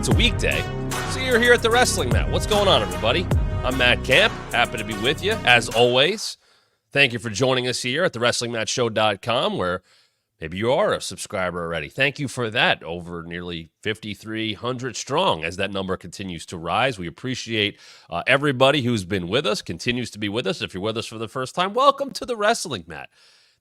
It's a weekday, so you're here at the Wrestling Mat. What's going on, everybody? I'm Matt Camp. Happy to be with you, as always. Thank you for joining us here at thewrestlingmatshow.com, where maybe you are a subscriber already. Thank you for that. Over nearly 5,300 strong as that number continues to rise. We appreciate everybody who's been with us, continues to be with us. If you're with us for the first time, welcome to the Wrestling Mat.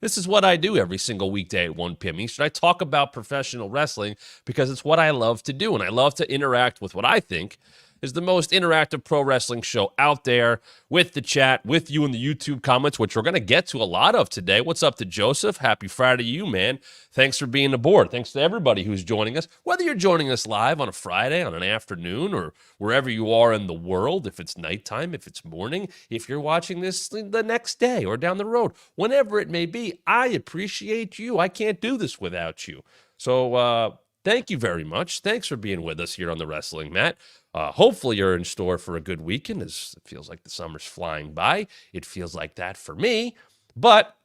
This is what I do every single weekday at 1 p.m. Eastern. I talk about professional wrestling because it's what I love to do, and I love to interact with what I think is the most interactive pro wrestling show out there, with the chat, with you in the YouTube comments, which we're going to get to a lot of today. What's up to Joseph? Happy Friday to you, man. Thanks for being aboard. Thanks to everybody who's joining us, whether you're joining us live on a Friday, on an afternoon, or wherever you are in the world, if it's nighttime, if it's morning, if you're watching this the next day or down the road, whenever it may be. I appreciate you. I can't do this without you. So thank you very much. Thanks for being with us here on the Wrestling Mat. Hopefully you're in store for a good weekend, as it feels like the summer's flying by. It feels like that for me. But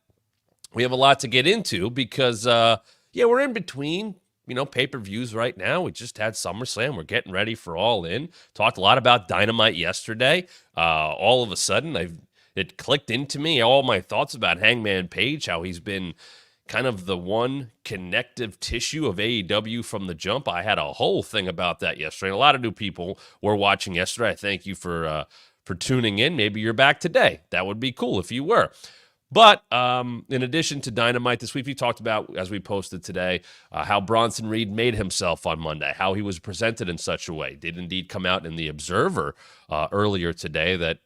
we have a lot to get into because, we're in between, pay-per-views right now. We just had SummerSlam. We're getting ready for All In. Talked a lot about Dynamite yesterday. All of a sudden, it clicked into me, all my thoughts about Hangman Page, how he's been kind of the one connective tissue of AEW from the jump. I had a whole thing about that yesterday. A lot of new people were watching yesterday. I thank you for tuning in. Maybe you're back today. That would be cool if you were. But in addition to Dynamite this week, we talked about, as we posted today, how Bronson Reed made himself on Monday, how he was presented in such a way. Did indeed come out in the Observer earlier today that,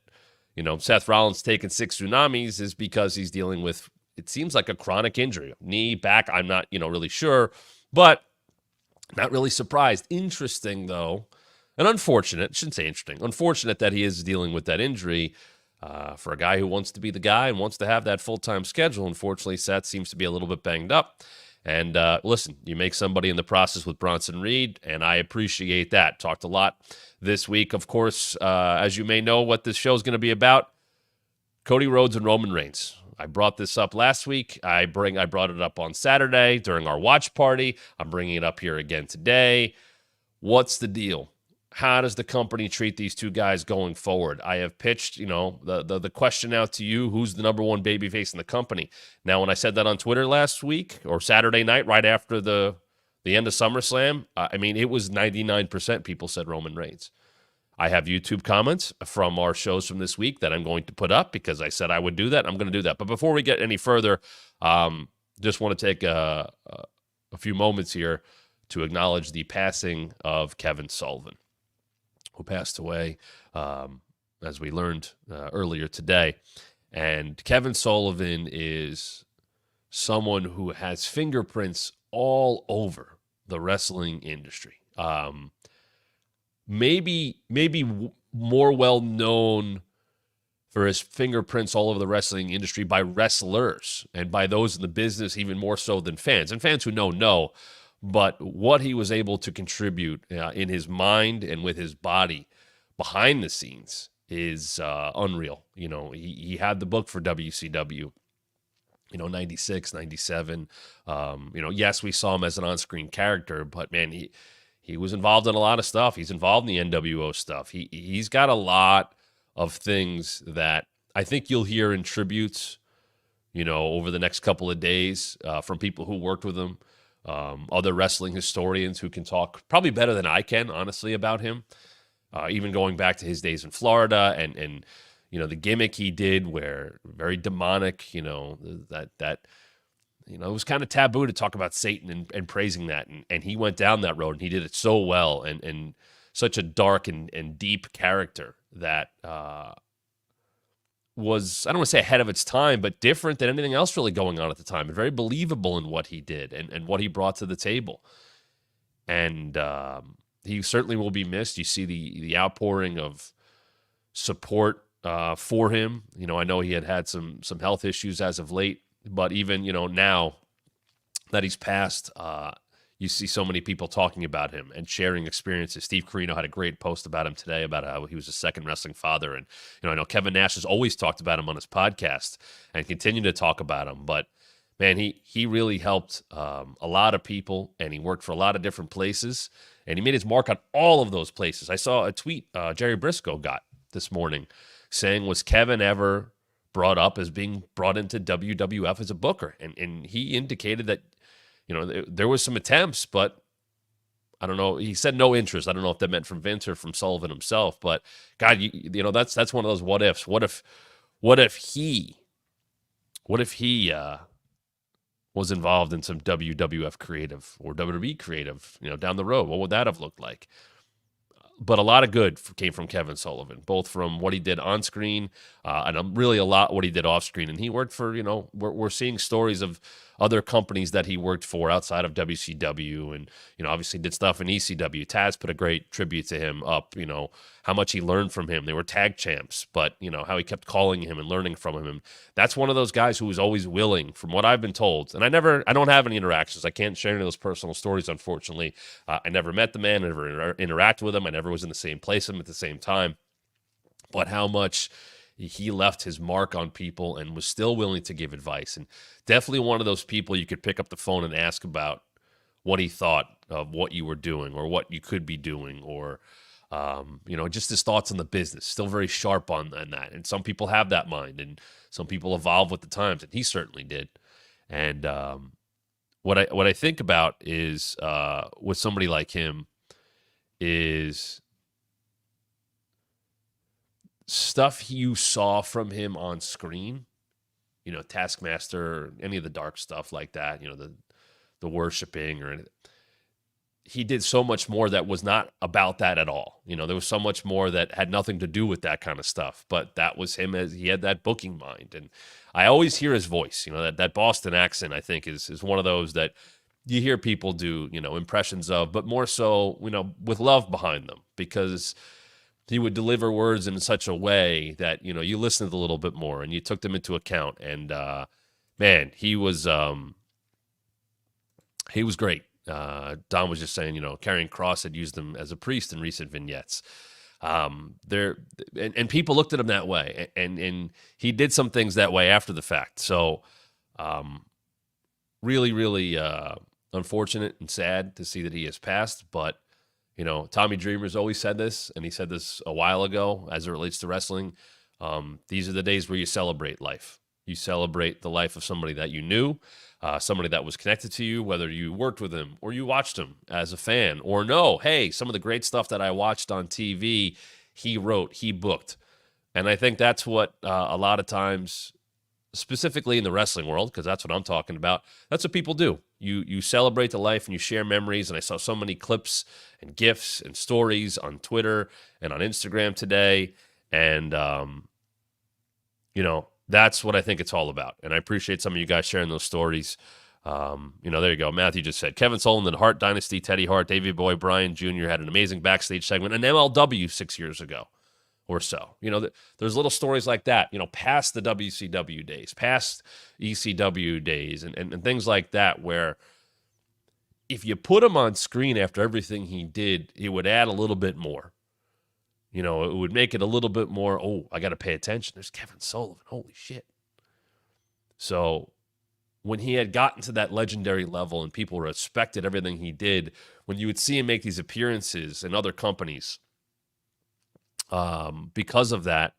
Seth Rollins taking 6 tsunamis is because he's dealing with, it seems like, a chronic injury. Knee, back, I'm not, really sure, but not really surprised. Interesting, though, and unfortunate, shouldn't say interesting, unfortunate that he is dealing with that injury for a guy who wants to be the guy and wants to have that full-time schedule. Unfortunately, Seth seems to be a little bit banged up. And listen, you make somebody in the process with Bronson Reed, and I appreciate that. Talked a lot this week, of course, as you may know what this show is going to be about, Cody Rhodes and Roman Reigns. I brought this up last week. I brought it up on Saturday during our watch party. I'm bringing it up here again today. What's the deal? How does the company treat these two guys going forward? I have pitched, the question out to you, who's the number one babyface in the company? Now, when I said that on Twitter last week or Saturday night, right after the end of SummerSlam, it was 99% people said Roman Reigns. I have YouTube comments from our shows from this week that I'm going to put up because I said I would do that. I'm going to do that. But before we get any further, just want to take a few moments here to acknowledge the passing of Kevin Sullivan, who passed away, as we learned earlier today. And Kevin Sullivan is someone who has fingerprints all over the wrestling industry. Maybe more well known for his fingerprints all over the wrestling industry by wrestlers and by those in the business even more so than fans. And fans who know. But what he was able to contribute in his mind and with his body behind the scenes is unreal. He had the book for WCW, 96, 97. Yes, we saw him as an on-screen character, but man, he was involved in a lot of stuff. He's involved in the NWO stuff. He's got a lot of things that I think you'll hear in tributes, over the next couple of days from people who worked with him. Other wrestling historians who can talk probably better than I can, honestly, about him. Even going back to his days in Florida and the gimmick he did, where very demonic, that it was kind of taboo to talk about Satan and praising that, and he went down that road and he did it so well, and such a dark and deep character that was, I don't want to say ahead of its time, but different than anything else really going on at the time, and very believable in what he did and what he brought to the table. And he certainly will be missed. You see the outpouring of support for him. I know he had some health issues as of late, but even, now that he's passed, you see so many people talking about him and sharing experiences. Steve Corino had a great post about him today about how he was a second wrestling father. And, I know Kevin Nash has always talked about him on his podcast and continue to talk about him. But, man, he really helped a lot of people, and he worked for a lot of different places. And he made his mark on all of those places. I saw a tweet Jerry Briscoe got this morning saying, was Kevin ever brought up as being brought into WWF as a booker? And he indicated that, there was some attempts, but I don't know. He said no interest. I don't know if that meant from Vince or from Sullivan himself. But God, that's one of those what ifs. What if he was involved in some WWF creative or WWE creative, down the road? What would that have looked like? But a lot of good came from Kevin Sullivan, both from what he did on screen and really a lot what he did off screen. And he worked for, we're seeing stories of other companies that he worked for outside of WCW and, obviously did stuff in ECW. Taz put a great tribute to him up, how much he learned from him. They were tag champs, but, how he kept calling him and learning from him. And that's one of those guys who was always willing, from what I've been told. And I don't have any interactions. I can't share any of those personal stories, unfortunately. I never met the man, I never interacted with him. I never was in the same place with him at the same time. But how much he left his mark on people and was still willing to give advice. And definitely one of those people you could pick up the phone and ask about what he thought of what you were doing or what you could be doing or, just his thoughts on the business. Still very sharp on that. And some people have that mind and some people evolve with the times, and he certainly did. And what I think about is with somebody like him is stuff you saw from him on screen, Taskmaster, any of the dark stuff like that, the worshiping or anything. He did so much more that was not about that at all. There was so much more that had nothing to do with that kind of stuff, but that was him as he had that booking mind. And I always hear his voice, that Boston accent, I think is one of those that you hear people do, impressions of, but more so, with love behind them, because he would deliver words in such a way that, you listened a little bit more and you took them into account. And, man, he was great. Don was just saying, Karrion Kross had used him as a priest in recent vignettes. And people looked at him that way, and he did some things that way after the fact. So, really, really unfortunate and sad to see that he has passed. But, Tommy Dreamer's always said this, and he said this a while ago as it relates to wrestling. These are the days where you celebrate life. You celebrate the life of somebody that you knew, somebody that was connected to you, whether you worked with him or you watched him as a fan, or no, hey, some of the great stuff that I watched on TV, he wrote, he booked. And I think that's what a lot of times, specifically in the wrestling world, because that's what I'm talking about, that's what people do. You celebrate the life and you share memories. And I saw so many clips and GIFs and stories on Twitter and on Instagram today. And, that's what I think it's all about. And I appreciate some of you guys sharing those stories. There you go. Matthew just said, Kevin Sullivan, the Hart Dynasty, Teddy Hart, Davey Boy, Bryan Jr. had an amazing backstage segment in MLW 6 years ago or so. There's little stories like that, past the WCW days, past ECW days, and things like that, where if you put him on screen after everything he did, it would add a little bit more. It would make it a little bit more, I got to pay attention. There's Kevin Sullivan. Holy shit. So when he had gotten to that legendary level and people respected everything he did, when you would see him make these appearances in other companies, because of that,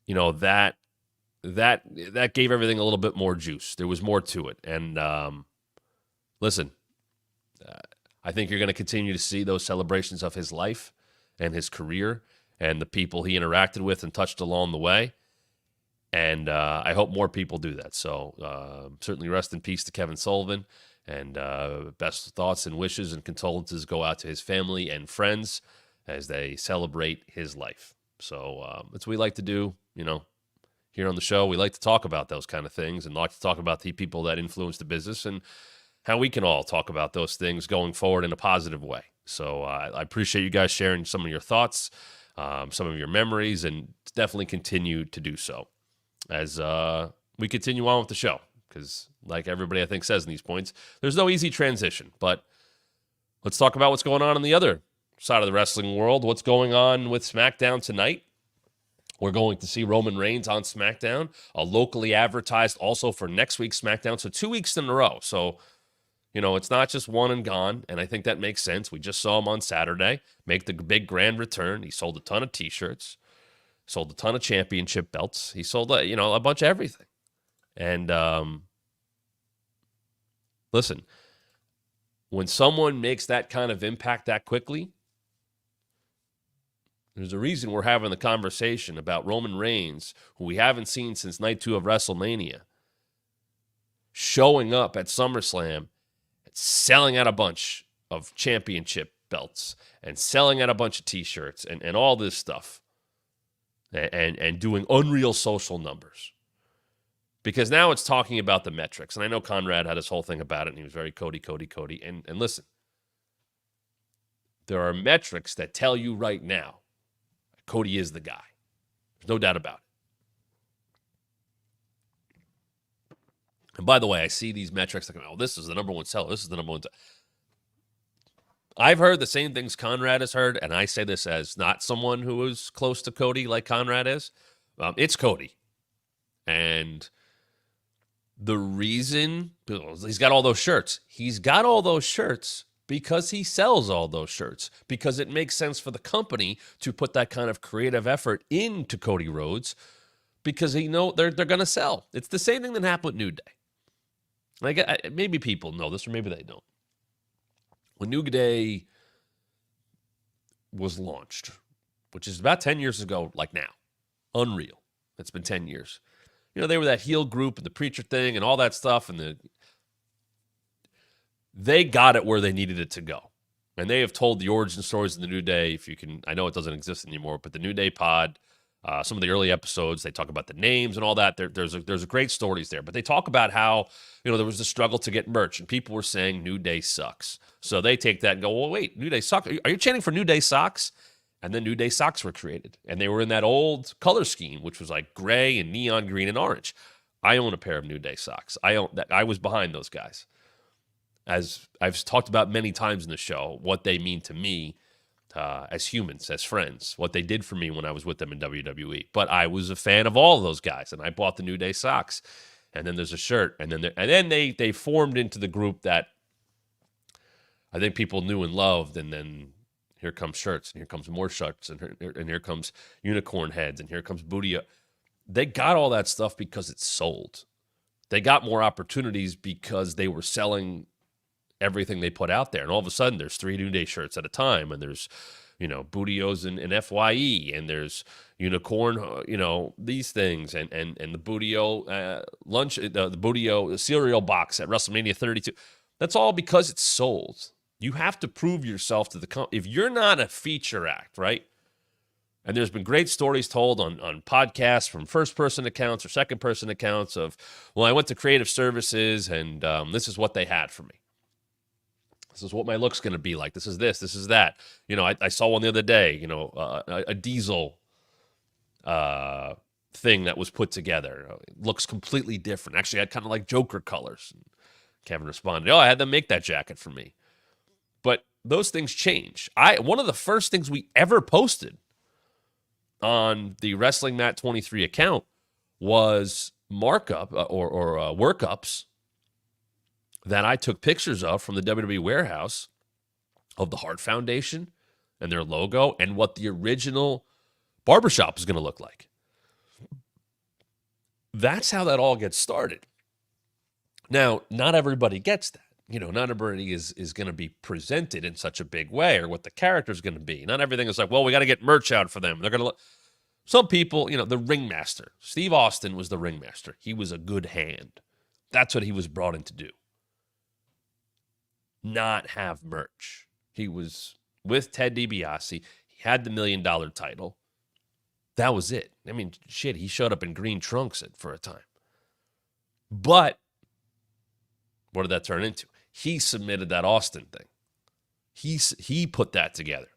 that gave everything a little bit more juice. There was more to it. And listen, I think you're going to continue to see those celebrations of his life and his career and the people he interacted with and touched along the way. And I hope more people do that. So certainly rest in peace to Kevin Sullivan, and best thoughts and wishes and condolences go out to his family and friends as they celebrate his life. So that's what we like to do, here on the show. We like to talk about those kind of things and like to talk about the people that influence the business and how we can all talk about those things going forward in a positive way. So I appreciate you guys sharing some of your thoughts, some of your memories, and definitely continue to do so as we continue on with the show. Because like everybody I think says in these points, there's no easy transition. But let's talk about what's going on in the other side of the wrestling world. What's going on with SmackDown tonight? We're going to see Roman Reigns on SmackDown, locally advertised also for next week's SmackDown. So 2 weeks in a row. So It's not just one and gone, and I think that makes sense. We just saw him on Saturday make the big grand return. He sold a ton of T-shirts, sold a ton of championship belts. He sold, a bunch of everything. And listen, when someone makes that kind of impact that quickly, there's a reason we're having the conversation about Roman Reigns, who we haven't seen since night 2 of WrestleMania, showing up at SummerSlam, selling out a bunch of championship belts and selling out a bunch of T-shirts and all this stuff and doing unreal social numbers. Because now it's talking about the metrics. And I know Conrad had his whole thing about it, and he was very Cody. And listen, there are metrics that tell you right now Cody is the guy. There's no doubt about it. And by the way, I see these metrics like, oh, this is the number one seller. This is the number one seller. I've heard the same things Conrad has heard, and I say this as not someone who is close to Cody like Conrad is. It's Cody. And the reason, he's got all those shirts. He's got all those shirts because he sells all those shirts, because it makes sense for the company to put that kind of creative effort into Cody Rhodes, because they're going to sell. It's the same thing that happened with New Day. Maybe people know this, or maybe they don't. When New Day was launched, which is about 10 years ago, like now, unreal. It's been 10 years. They were that heel group and the preacher thing and all that stuff, and they got it where they needed it to go. And they have told the origin stories of the New Day. If you can, I know it doesn't exist anymore, but the New Day pod, some of the early episodes, they talk about the names and all that. There's great stories there, but they talk about how, there was a struggle to get merch, and people were saying New Day sucks. So they take that and go, well, wait, New Day sucks. Are you chanting for New Day socks? And then New Day socks were created, and they were in that old color scheme, which was like gray and neon green and orange. I own a pair of New Day socks. I was behind those guys. As I've talked about many times in the show, what they mean to me as humans, as friends, what they did for me when I was with them in WWE. But I was a fan of all of those guys, and I bought the New Day socks. And then there's a shirt, and then they formed into the group that I think people knew and loved, and then here comes shirts, and here comes more shirts, and here comes unicorn heads, and here comes booty. They got all that stuff because it sold. They got more opportunities because they were selling everything they put out there. And all of a sudden, there's 3 New Day shirts at a time, and there's, Bootios and FYE, and there's unicorn, these things, and the Bootio lunch, the Bootio cereal box at WrestleMania 32. That's all because it's sold. You have to prove yourself to the company. If you're not a feature act, right? And there's been great stories told on podcasts from first-person accounts or second-person accounts of, well, I went to creative services, and this is what they had for me. This is what my look's going to be like. This is this. This is that. I saw one the other day, a diesel thing that was put together. It looks completely different. Actually, I had kind of like Joker colors. And Kevin responded, I had them make that jacket for me. But those things change. One of the first things we ever posted on the Wrestling Mat 23 account was markup or workups that I took pictures of from the WWE warehouse of the Hart Foundation and their logo and what the original barbershop is going to look like. That's how that all gets started. Now, not everybody gets that. Not everybody is going to be presented in such a big way, or what the character is going to be. Not everything is like, well, we got to get merch out for them. They're going to some people, the ringmaster. Steve Austin was the ringmaster. He was a good hand. That's what he was brought in to do. Not have merch. He was with Ted DiBiase. He had the $1 million title. That was it. I mean, shit, he showed up in green trunks for a time. But what did that turn into? He submitted that Austin thing. He put that together.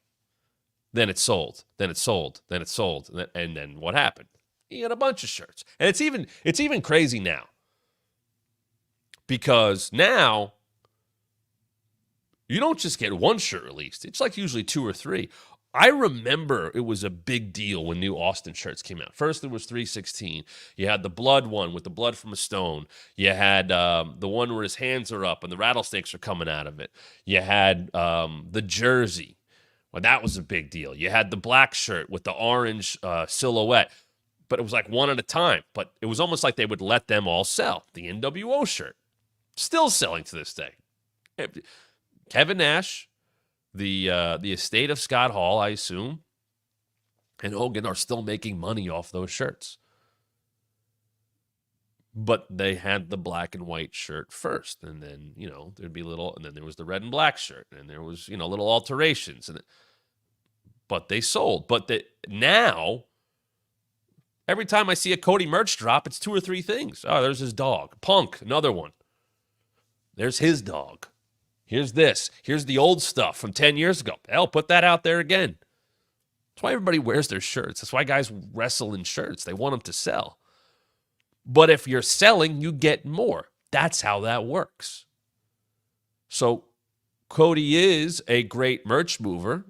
Then it sold. Then it sold. Then it sold. And then what happened? He had a bunch of shirts. And it's even crazy now. Because now you don't just get one shirt released. It's like usually 2 or 3. I remember it was a big deal when new Austin shirts came out. First, there was 316. You had the blood one with the blood from a stone. You had the one where his hands are up and the rattlesnakes are coming out of it. You had the jersey. Well, that was a big deal. You had the black shirt with the orange silhouette. But it was like one at a time. But it was almost like they would let them all sell. The NWO shirt. Still selling to this day. Kevin Nash, the estate of Scott Hall, I assume, and Hogan are still making money off those shirts. But they had the black and white shirt first. And then, there'd be and then there was the red and black shirt. And there was, little alterations. But they sold. But now, every time I see a Cody merch drop, it's 2 or 3 things. Oh, there's his dog. Punk, another one. There's his dog. Here's this. Here's the old stuff from 10 years ago. Hell, put that out there again. That's why everybody wears their shirts. That's why guys wrestle in shirts. They want them to sell. But if you're selling, you get more. That's how that works. So Cody is a great merch mover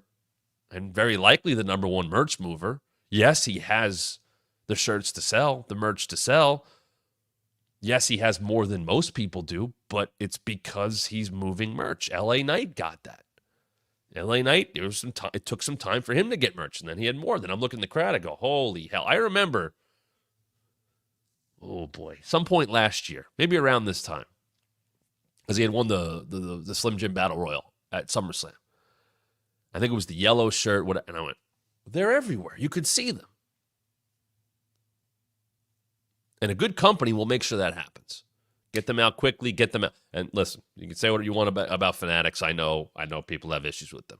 and very likely the number one merch mover. Yes, he has the shirts to sell, the merch to sell. Yes, he has more than most people do, but it's because he's moving merch. LA Knight got that. LA Knight, there was some time. It took some time for him to get merch, and then he had more. Then I'm looking at the crowd, I go, holy hell. I remember, oh boy, some point last year, maybe around this time, because he had won the Slim Jim Battle Royal at SummerSlam. I think it was the yellow shirt, and I went, they're everywhere. You could see them. And a good company will make sure that happens. Get them out quickly, get them out. And listen, you can say what you want about Fanatics. I know people have issues with them.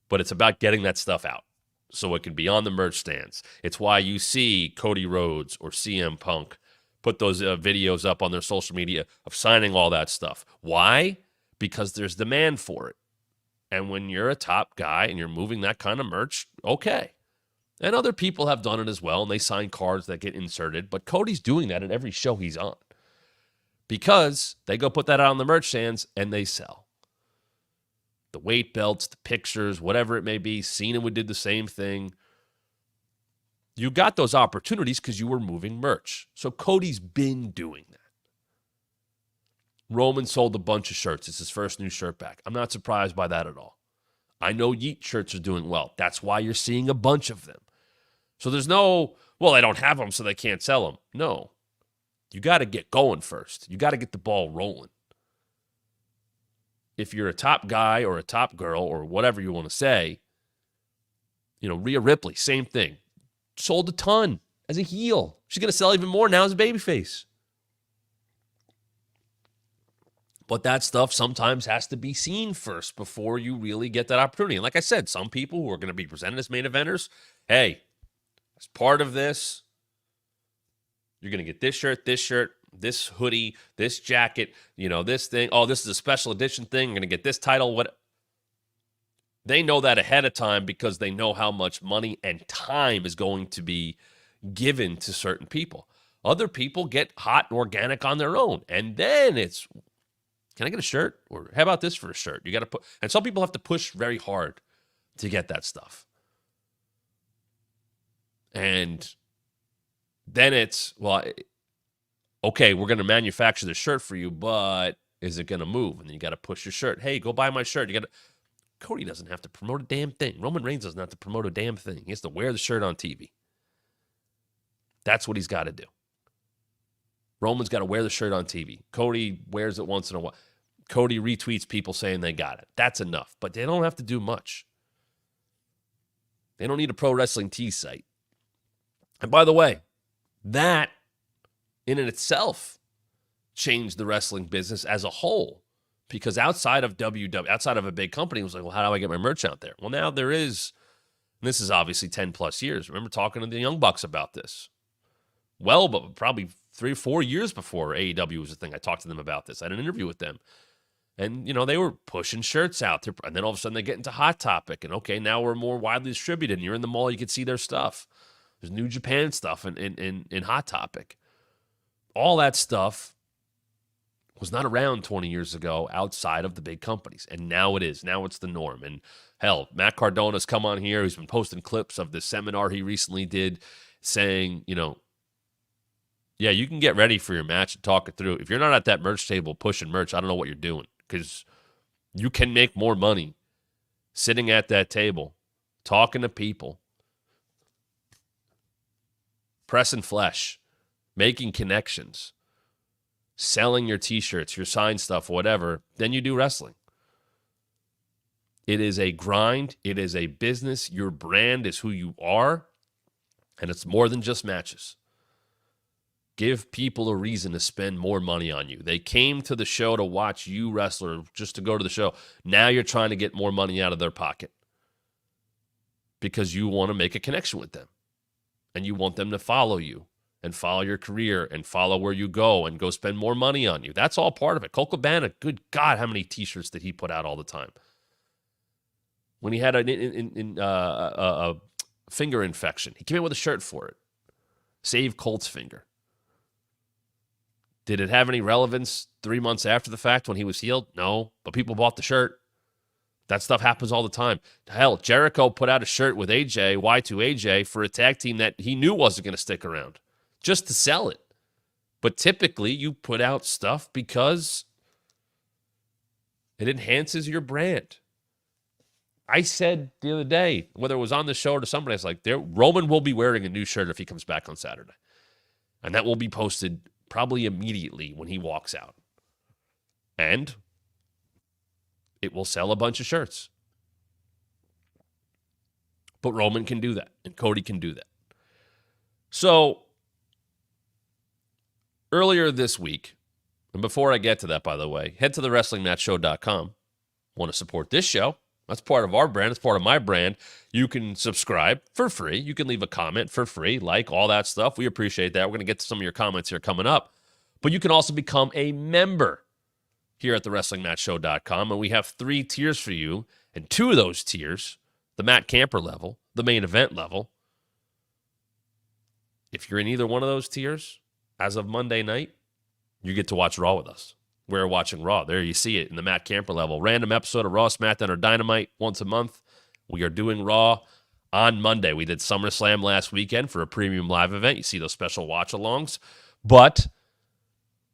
But it's about getting that stuff out so it can be on the merch stands. It's why you see Cody Rhodes or CM Punk put those videos up on their social media of signing all that stuff. Why? Because there's demand for it. And when you're a top guy and you're moving that kind of merch, okay. And other people have done it as well, and they sign cards that get inserted. But Cody's doing that at every show he's on because they go put that out on the merch stands and they sell. The weight belts, the pictures, whatever it may be. Cena did the same thing. You got those opportunities because you were moving merch. So Cody's been doing that. Roman sold a bunch of shirts. It's his first new shirt back. I'm not surprised by that at all. I know Yeet shirts are doing well. That's why you're seeing a bunch of them. So there's no, well, I don't have them so they can't sell them. No. You got to get going first. You got to get the ball rolling. If you're a top guy or a top girl or whatever you want to say, Rhea Ripley, same thing. Sold a ton as a heel. She's going to sell even more now as a babyface. But that stuff sometimes has to be seen first before you really get that opportunity. And like I said, some people who are going to be presented as main eventers, hey, as part of this, you're going to get this shirt, this hoodie, this jacket, this thing. Oh, this is a special edition thing. You're going to get this title. What? They know that ahead of time because they know how much money and time is going to be given to certain people. Other people get hot and organic on their own. And then it's, can I get a shirt? Or how about this for a shirt? You got to and some people have to push very hard to get that stuff. And then it's, well, okay, we're going to manufacture the shirt for you, but is it going to move? And then you got to push your shirt. Hey, go buy my shirt. Cody doesn't have to promote a damn thing. Roman Reigns doesn't have to promote a damn thing. He has to wear the shirt on TV. That's what he's got to do. Roman's got to wear the shirt on TV. Cody wears it once in a while. Cody retweets people saying they got it. That's enough. But they don't have to do much. They don't need a pro wrestling tee site. And by the way, that in and itself changed the wrestling business as a whole. Because outside of outside of a big company, it was like, well, how do I get my merch out there? Well, now there is, and this is obviously 10 plus years. Remember talking to the Young Bucks about this. Well, but probably 3 or 4 years before AEW was a thing. I talked to them about this. I had an interview with them. And, they were pushing shirts out there. And then all of a sudden they get into Hot Topic. And, okay, now we're more widely distributed. And you're in the mall, you can see their stuff. There's New Japan stuff in Hot Topic. All that stuff was not around 20 years ago outside of the big companies. And now it is. Now it's the norm. And hell, Matt Cardona's come on here. He's been posting clips of this seminar he recently did saying, yeah, you can get ready for your match and talk it through. If you're not at that merch table pushing merch, I don't know what you're doing, because you can make more money sitting at that table, talking to people, pressing flesh, making connections, selling your t-shirts, your signed stuff, whatever, than you do wrestling. It is a grind. It is a business. Your brand is who you are, and it's more than just matches. Give people a reason to spend more money on you. They came to the show to watch you wrestle or just to go to the show. Now you're trying to get more money out of their pocket because you want to make a connection with them, and you want them to follow you and follow your career and follow where you go and go spend more money on you. That's all part of it. Colt Cabana, good God, how many t-shirts did he put out all the time? When he had a finger infection, he came in with a shirt for it. Save Colt's finger. Did it have any relevance 3 months after the fact when he was healed? No, but people bought the shirt. That stuff happens all the time. Hell, Jericho put out a shirt with AJ, Y2AJ, for a tag team that he knew wasn't going to stick around, just to sell it. But typically, you put out stuff because it enhances your brand. I said the other day, whether it was on the show or to somebody, I was like, Roman will be wearing a new shirt if he comes back on Saturday. And that will be posted probably immediately when he walks out. And it will sell a bunch of shirts. But Roman can do that, and Cody can do that. So, earlier this week, and before I get to that, by the way, head to thewrestlingmatchshow.com. Want to support this show? That's part of our brand. It's part of my brand. You can subscribe for free. You can leave a comment for free, like all that stuff. We appreciate that. We're going to get to some of your comments here coming up. But you can also become a member here at thewrestlingmatchshow.com. And we have 3 tiers for you. And 2 of those tiers, the Matt Camper level, the main event level. If you're in either one of those tiers, as of Monday night, you get to watch Raw with us. We're watching Raw. There you see it in the Matt Camper level. Random episode of Raw, SmackDown, or Dynamite once a month. We are doing Raw on Monday. We did SummerSlam last weekend for a premium live event. You see those special watch-alongs. But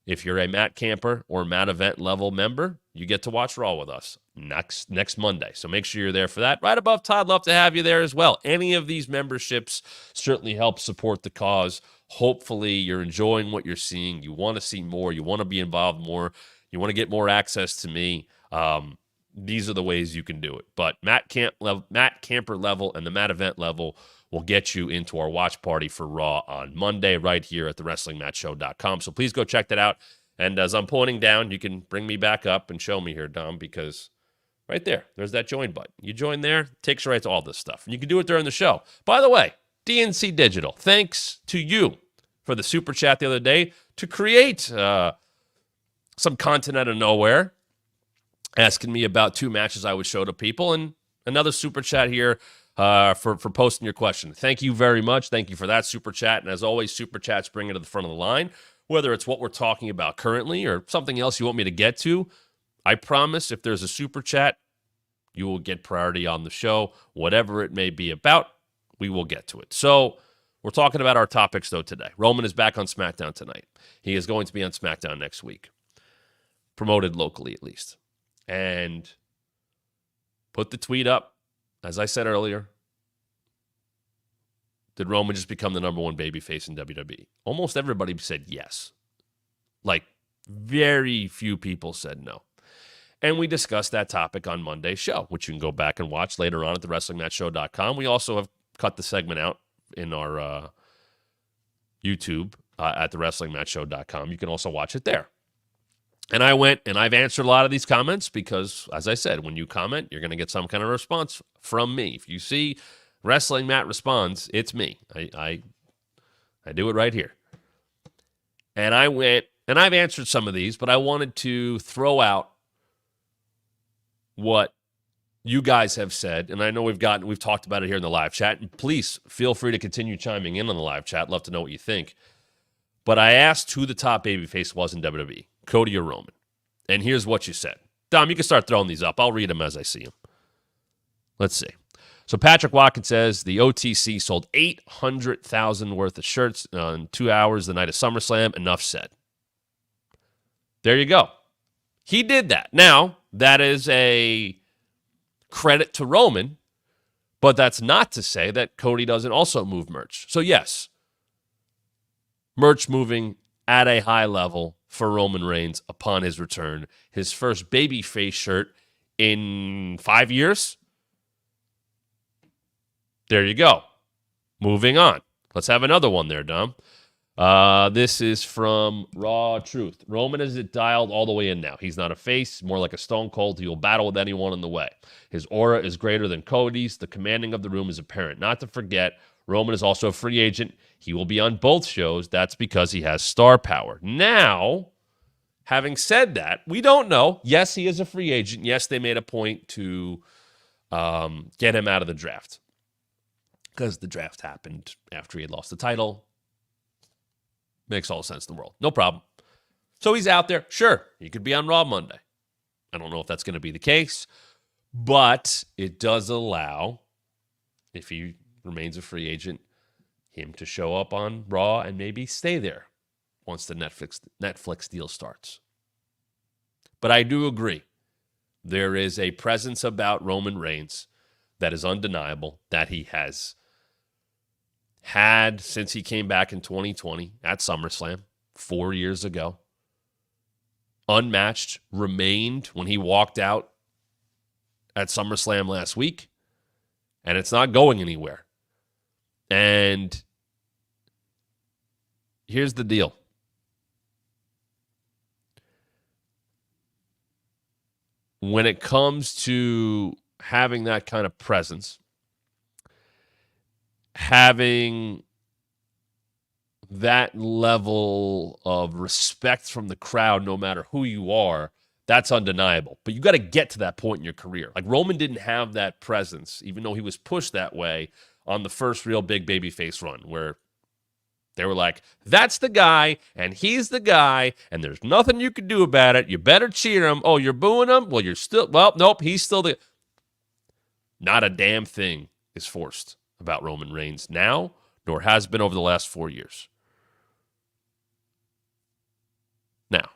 if you're a Matt Camper or Matt Event level member, you get to watch Raw with us next Monday. So make sure you're there for that. Right above Todd, love to have you there as well. Any of these memberships certainly help support the cause. Hopefully you're enjoying what you're seeing. You want to see more. You want to be involved more. You want to get more access to me. These are the ways you can do it. But Matt Camper level and the Matt Event level will get you into our watch party for Raw on Monday right here at thewrestlingmatchshow.com. So please go check that out. And as I'm pointing down, you can bring me back up and show me here, Dom, because right there's that join button. You join there, takes you right to all this stuff. And you can do it during the show. By the way, DNC Digital, thanks to you for the super chat the other day to create some content out of nowhere, asking me about 2 matches I would show to people, and another super chat here for posting your question. Thank you very much. Thank you for that super chat. And as always, super chats bring it to the front of the line, whether it's what we're talking about currently or something else you want me to get to. I promise if there's a super chat, you will get priority on the show, whatever it may be about. We will get to it. So we're talking about our topics, though, today. Roman is back on SmackDown tonight. He is going to be on SmackDown next week, promoted locally at least. And put the tweet up, as I said earlier. Did Roman just become the number 1 babyface in WWE? Almost everybody said yes. Like, very few people said no. And we discussed that topic on Monday's show, which you can go back and watch later on at thewrestlingmatchshow.com. We also have cut the segment out in our YouTube at thewrestlingmatchshow.com. You can also watch it there. And I went and I've answered a lot of these comments because, as I said, when you comment, you're going to get some kind of response from me. If you see Wrestling Matt responds, it's me. I do it right here. And I went, and I've answered some of these, but I wanted to throw out what you guys have said, and I know we've talked about it here in the live chat, and please feel free to continue chiming in on the live chat. Love to know what you think. But I asked who the top babyface was in WWE. Cody or Roman. And here's what you said. Dom, you can start throwing these up. I'll read them as I see them. Let's see. So Patrick Watkins says the OTC sold 800,000 worth of shirts in 2 hours the night of SummerSlam. Enough said. There you go. He did that. Now, that is a credit to Roman, but that's not to say that Cody doesn't also move merch. So yes, merch moving at a high level for Roman Reigns upon his return. His first babyface shirt in 5 years. There you go. Moving on. Let's have another one there, Dom. This is from Raw Truth. Roman is dialed all the way in now. He's not a face, more like a Stone Cold. He will battle with anyone in the way. His aura is greater than Cody's. The commanding of the room is apparent. Not to forget, Roman is also a free agent. He will be on both shows. That's because he has star power. Now, having said that, we don't know. Yes, he is a free agent. Yes, they made a point to get him out of the draft because the draft happened after he had lost the title. Makes all the sense in the world. No problem. So he's out there. Sure, he could be on Raw Monday. I don't know if that's going to be the case, but it does allow, if he remains a free agent, him to show up on Raw and maybe stay there once the Netflix deal starts. But I do agree. There is a presence about Roman Reigns that is undeniable, that he has had since he came back in 2020 at SummerSlam 4 years ago. Unmatched, remained when he walked out at SummerSlam last week, and it's not going anywhere. And here's the deal. When it comes to having that kind of presence, having that level of respect from the crowd, no matter who you are, that's undeniable. But you got to get to that point in your career. Like Roman didn't have that presence, even though he was pushed that way on the first real big babyface run, where they were like, that's the guy, and he's the guy, and there's nothing you can do about it. You better cheer him. Oh, you're booing him? Well, nope, he's still the... Not a damn thing is forced about Roman Reigns now, nor has been over the last 4 years. Now,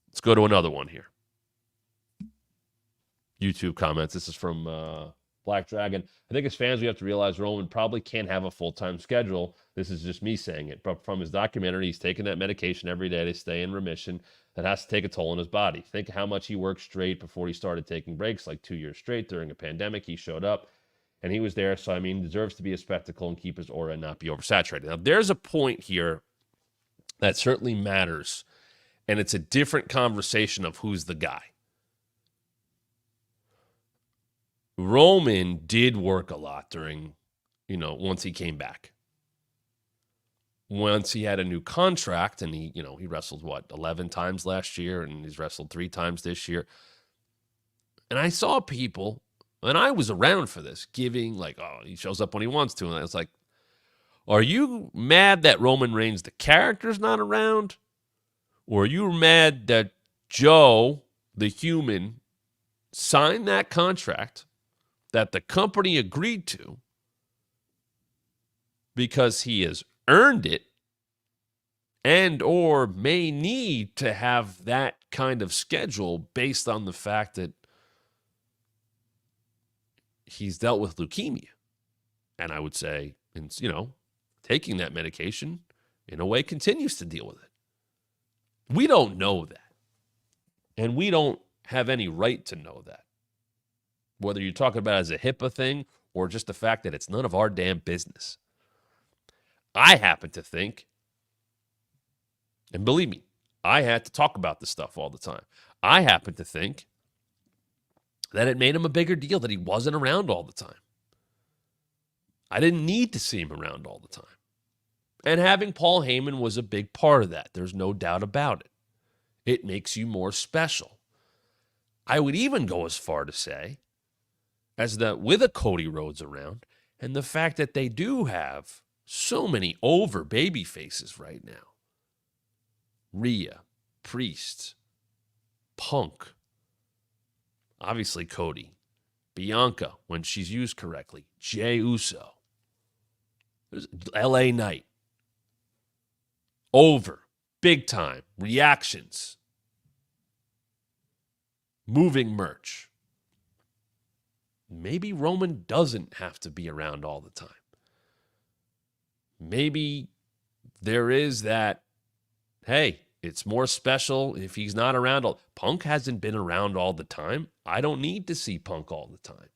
let's go to another one here. YouTube comments. This is from Black Dragon. I think as fans, we have to realize Roman probably can't have a full-time schedule. This is just me saying it. But from his documentary, he's taking that medication every day to stay in remission. That has to take a toll on his body. Think how much he worked straight before he started taking breaks, like 2 years straight during a pandemic. He showed up. And he was there, so, deserves to be a spectacle and keep his aura and not be oversaturated. Now, there's a point here that certainly matters, and it's a different conversation of who's the guy. Roman did work a lot during, once he came back. Once he had a new contract, and he wrestled, 11 times last year, and he's wrestled 3 times this year. And I saw people... And I was around for this, giving he shows up when he wants to. And I was like, are you mad that Roman Reigns, the character's not around? Or are you mad that Joe, the human, signed that contract that the company agreed to because he has earned it and or may need to have that kind of schedule based on the fact that he's dealt with leukemia. And I would say, taking that medication, in a way, continues to deal with it. We don't know that. And we don't have any right to know that. Whether you're talking about it as a HIPAA thing or just the fact that it's none of our damn business. I happen to think, and believe me, I had to talk about this stuff all the time. I happen to think that it made him a bigger deal that he wasn't around all the time. I didn't need to see him around all the time. And having Paul Heyman was a big part of that. There's no doubt about it. It makes you more special. I would even go as far to say, as that with a Cody Rhodes around, and the fact that they do have so many over baby faces right now. Rhea, Priest, Punk, obviously Cody, Bianca when she's used correctly, Jey Uso, there's LA Knight, over, big time, reactions, moving merch. Maybe Roman doesn't have to be around all the time. Maybe there is that, hey, it's more special if he's not around. Punk hasn't been around all the time. I don't need to see Punk all the time.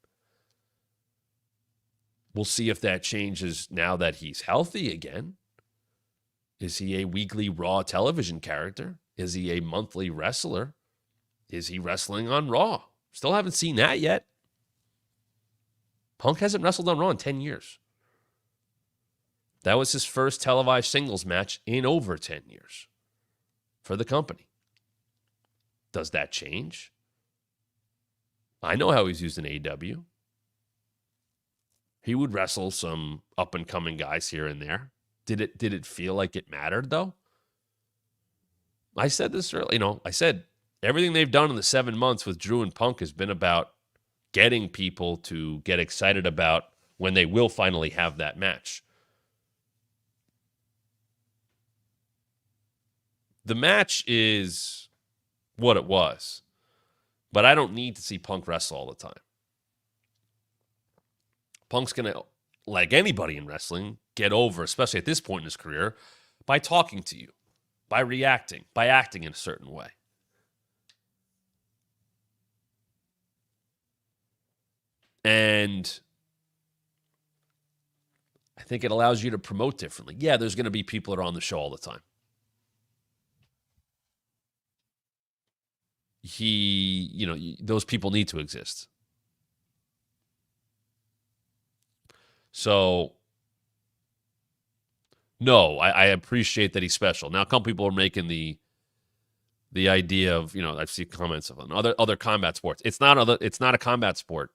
We'll see if that changes now that he's healthy again. Is he a weekly Raw television character? Is he a monthly wrestler? Is he wrestling on Raw? Still haven't seen that yet. Punk hasn't wrestled on Raw in 10 years. That was his first televised singles match in over 10 years for the company. Does that change? I know how he's used in AEW. He would wrestle some up-and-coming guys here and there. Did it feel like it mattered, though? I said this earlier. I said everything they've done in the 7 months with Drew and Punk has been about getting people to get excited about when they will finally have that match. The match is what it was, but I don't need to see Punk wrestle all the time. Punk's going to, like anybody in wrestling, get over, especially at this point in his career, by talking to you, by reacting, by acting in a certain way. And I think it allows you to promote differently. Yeah, there's going to be people that are on the show all the time. Those people need to exist. So, no, I appreciate that he's special. Now, a couple people are making the idea of, I've seen comments on other combat sports. It's not a combat sport.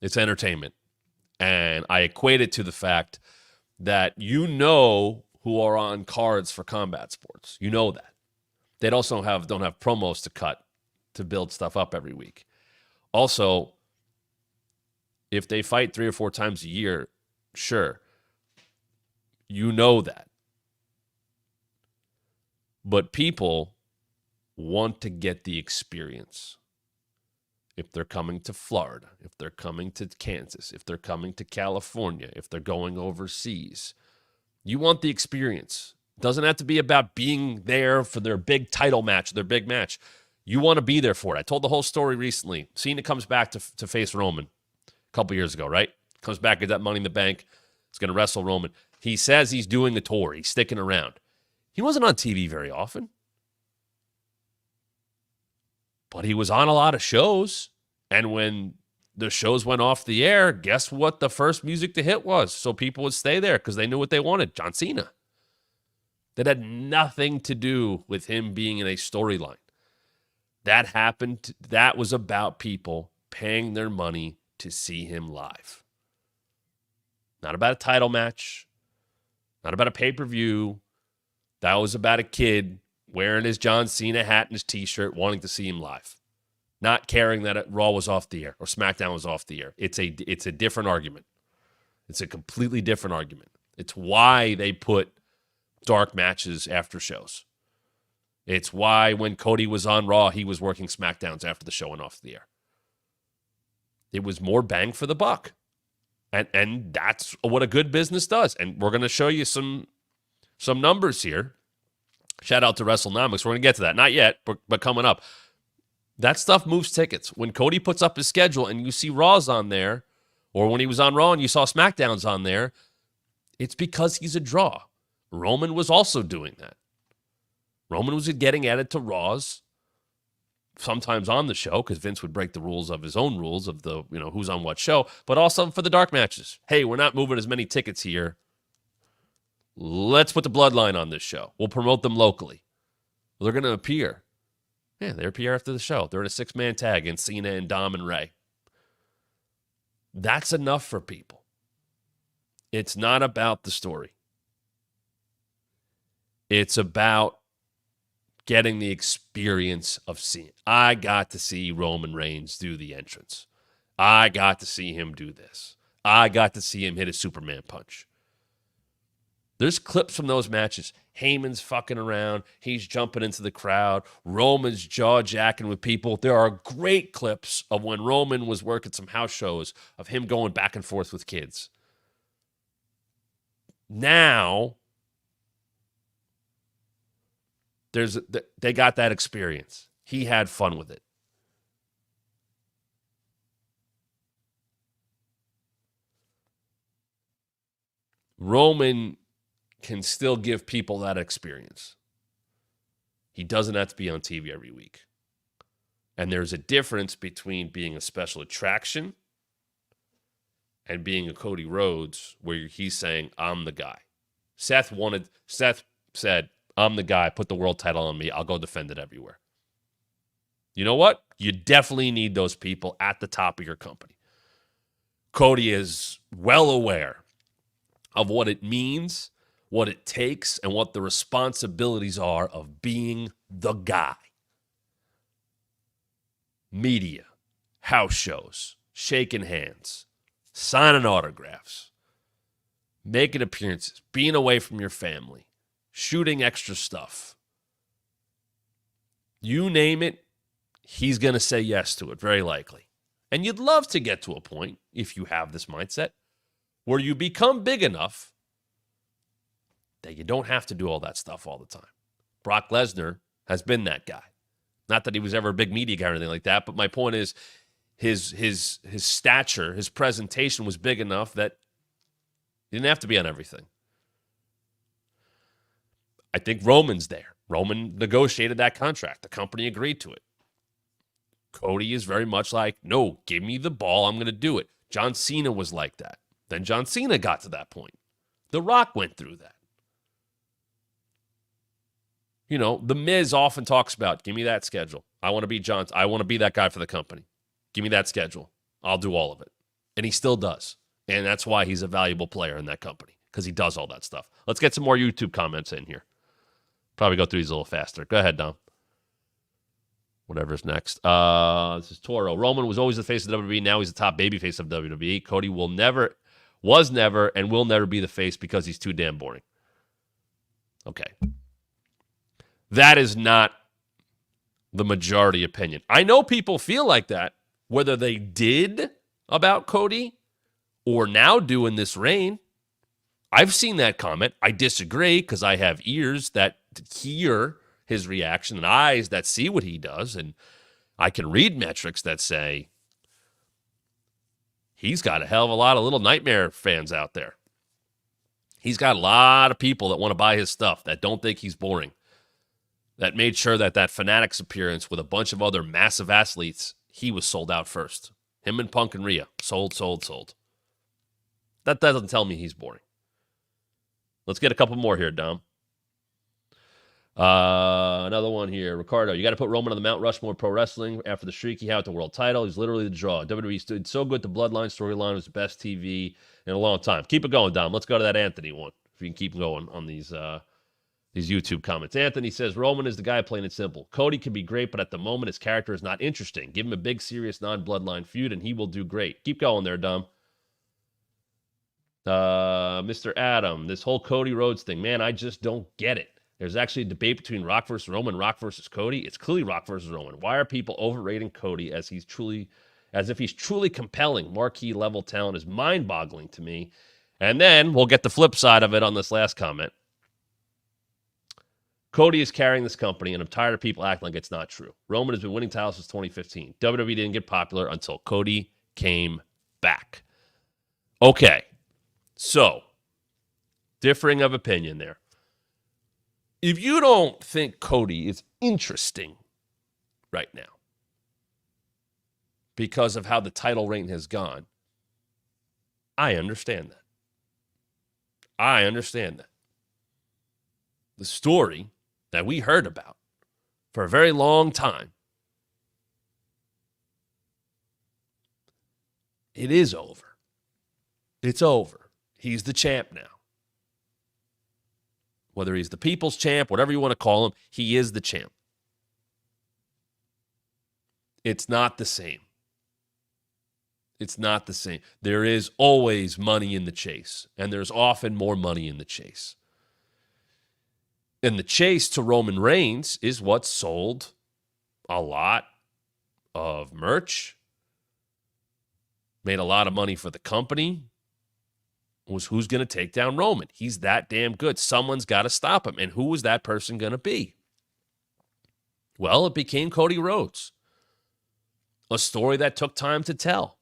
It's entertainment. And I equate it to the fact that who are on cards for combat sports. You know that. They also don't have promos to cut to build stuff up every week. Also, if they fight 3 or 4 times a year, sure, you know that. But people want to get the experience. If they're coming to Florida, if they're coming to Kansas, if they're coming to California, if they're going overseas, you want the experience. Doesn't have to be about being there for their big title match, their big match. You want to be there for it. I told the whole story recently. Cena comes back to face Roman a couple years ago, right? Comes back at that Money in the Bank. He's going to wrestle Roman. He says he's doing the tour. He's sticking around. He wasn't on TV very often. But he was on a lot of shows. And when the shows went off the air, guess what the first music to hit was? So people would stay there because they knew what they wanted. John Cena. That had nothing to do with him being in a storyline. That happened. That was about people paying their money to see him live. Not about a title match. Not about a pay-per-view. That was about a kid wearing his John Cena hat and his t-shirt wanting to see him live. Not caring that Raw was off the air or SmackDown was off the air. It's a different argument. It's a completely different argument. It's why they put dark matches after shows. It's why when Cody was on Raw, he was working SmackDowns after the show went off the air. It was more bang for the buck. And that's what a good business does. And we're going to show you some numbers here. Shout out to WrestleNomics. We're going to get to that. Not yet, but coming up. That stuff moves tickets. When Cody puts up his schedule and you see Raws on there, or when he was on Raw and you saw SmackDowns on there, it's because he's a draw. Roman was also doing that. Roman was getting added to Raws, sometimes on the show, because Vince would break the rules of his own rules of the, who's on what show, but also for the dark matches. Hey, we're not moving as many tickets here. Let's put the Bloodline on this show. We'll promote them locally. They're going to appear. Yeah, they appear after the show. They're in a 6-man tag in Cena and Dom and Ray. That's enough for people. It's not about the story. It's about getting the experience of seeing. I got to see Roman Reigns do the entrance. I got to see him do this. I got to see him hit a Superman punch. There's clips from those matches. Heyman's fucking around. He's jumping into the crowd. Roman's jaw-jacking with people. There are great clips of when Roman was working some house shows of him going back and forth with kids. Now, they got that experience. He had fun with it. Roman can still give people that experience. He doesn't have to be on TV every week. And there's a difference between being a special attraction and being a Cody Rhodes where he's saying, I'm the guy. Seth said, I'm the guy, put the world title on me, I'll go defend it everywhere. You know what? You definitely need those people at the top of your company. Cody is well aware of what it means, what it takes, and what the responsibilities are of being the guy. Media, house shows, shaking hands, signing autographs, making appearances, being away from your family, shooting extra stuff. You name it, he's going to say yes to it, very likely. And you'd love to get to a point, if you have this mindset, where you become big enough that you don't have to do all that stuff all the time. Brock Lesnar has been that guy. Not that he was ever a big media guy or anything like that, but my point is his stature, his presentation was big enough that he didn't have to be on everything. I think Roman's there. Roman negotiated that contract. The company agreed to it. Cody is very much like, no, give me the ball. I'm going to do it. John Cena was like that. Then John Cena got to that point. The Rock went through that. You know, The Miz often talks about, give me that schedule. I want to be John. I want to be that guy for the company. Give me that schedule. I'll do all of it. And he still does. And that's why he's a valuable player in that company, because he does all that stuff. Let's get some more YouTube comments in here. Probably go through these a little faster. Go ahead, Dom. Whatever's next. This is Toro. Roman was always the face of WWE. Now he's the top baby face of WWE. Cody was never, and will never be the face because he's too damn boring. Okay. That is not the majority opinion. I know people feel like that, whether they did about Cody or now do in this reign. I've seen that comment. I disagree because I have ears that hear his reaction and eyes that see what he does, and I can read metrics that say he's got a hell of a lot of little nightmare fans out there. He's got a lot of people that want to buy his stuff that don't think he's boring, that made sure that Fanatics appearance with a bunch of other massive athletes, he was sold out first. Him and Punk and Rhea, sold. That doesn't tell me he's boring. Let's get a couple more here, Dom. Another one here. Ricardo, you got to put Roman on the Mount Rushmore Pro Wrestling after the streak he had with the world title. He's literally the draw. WWE stood so good. The Bloodline storyline was the best TV in a long time. Keep it going, Dom. Let's go to that Anthony one. If you can keep going on these YouTube comments. Anthony says, Roman is the guy, plain and simple. Cody can be great, but at the moment his character is not interesting. Give him a big, serious, non-bloodline feud, and he will do great. Keep going there, Dom. Mr. Adam, this whole Cody Rhodes thing, man, I just don't get it. There's actually a debate between Rock versus Roman, Rock versus Cody. It's clearly Rock versus Roman. Why are people overrating Cody as if he's truly compelling? Marquee level talent is mind-boggling to me. And then we'll get the flip side of it on this last comment. Cody is carrying this company, and I'm tired of people acting like it's not true. Roman has been winning titles since 2015. WWE didn't get popular until Cody came back. Okay, so differing of opinion there. If you don't think Cody is interesting right now because of how the title reign has gone, I understand that. I understand that. The story that we heard about for a very long time, it is over. It's over. He's the champ now. Whether he's the people's champ, whatever you want to call him, he is the champ. It's not the same. It's not the same. There is always money in the chase, and there's often more money in the chase. And the chase to Roman Reigns is what sold a lot of merch, made a lot of money for the company, was who's going to take down Roman. He's that damn good. Someone's got to stop him. And who was that person going to be? Well, it became Cody Rhodes. A story that took time to tell.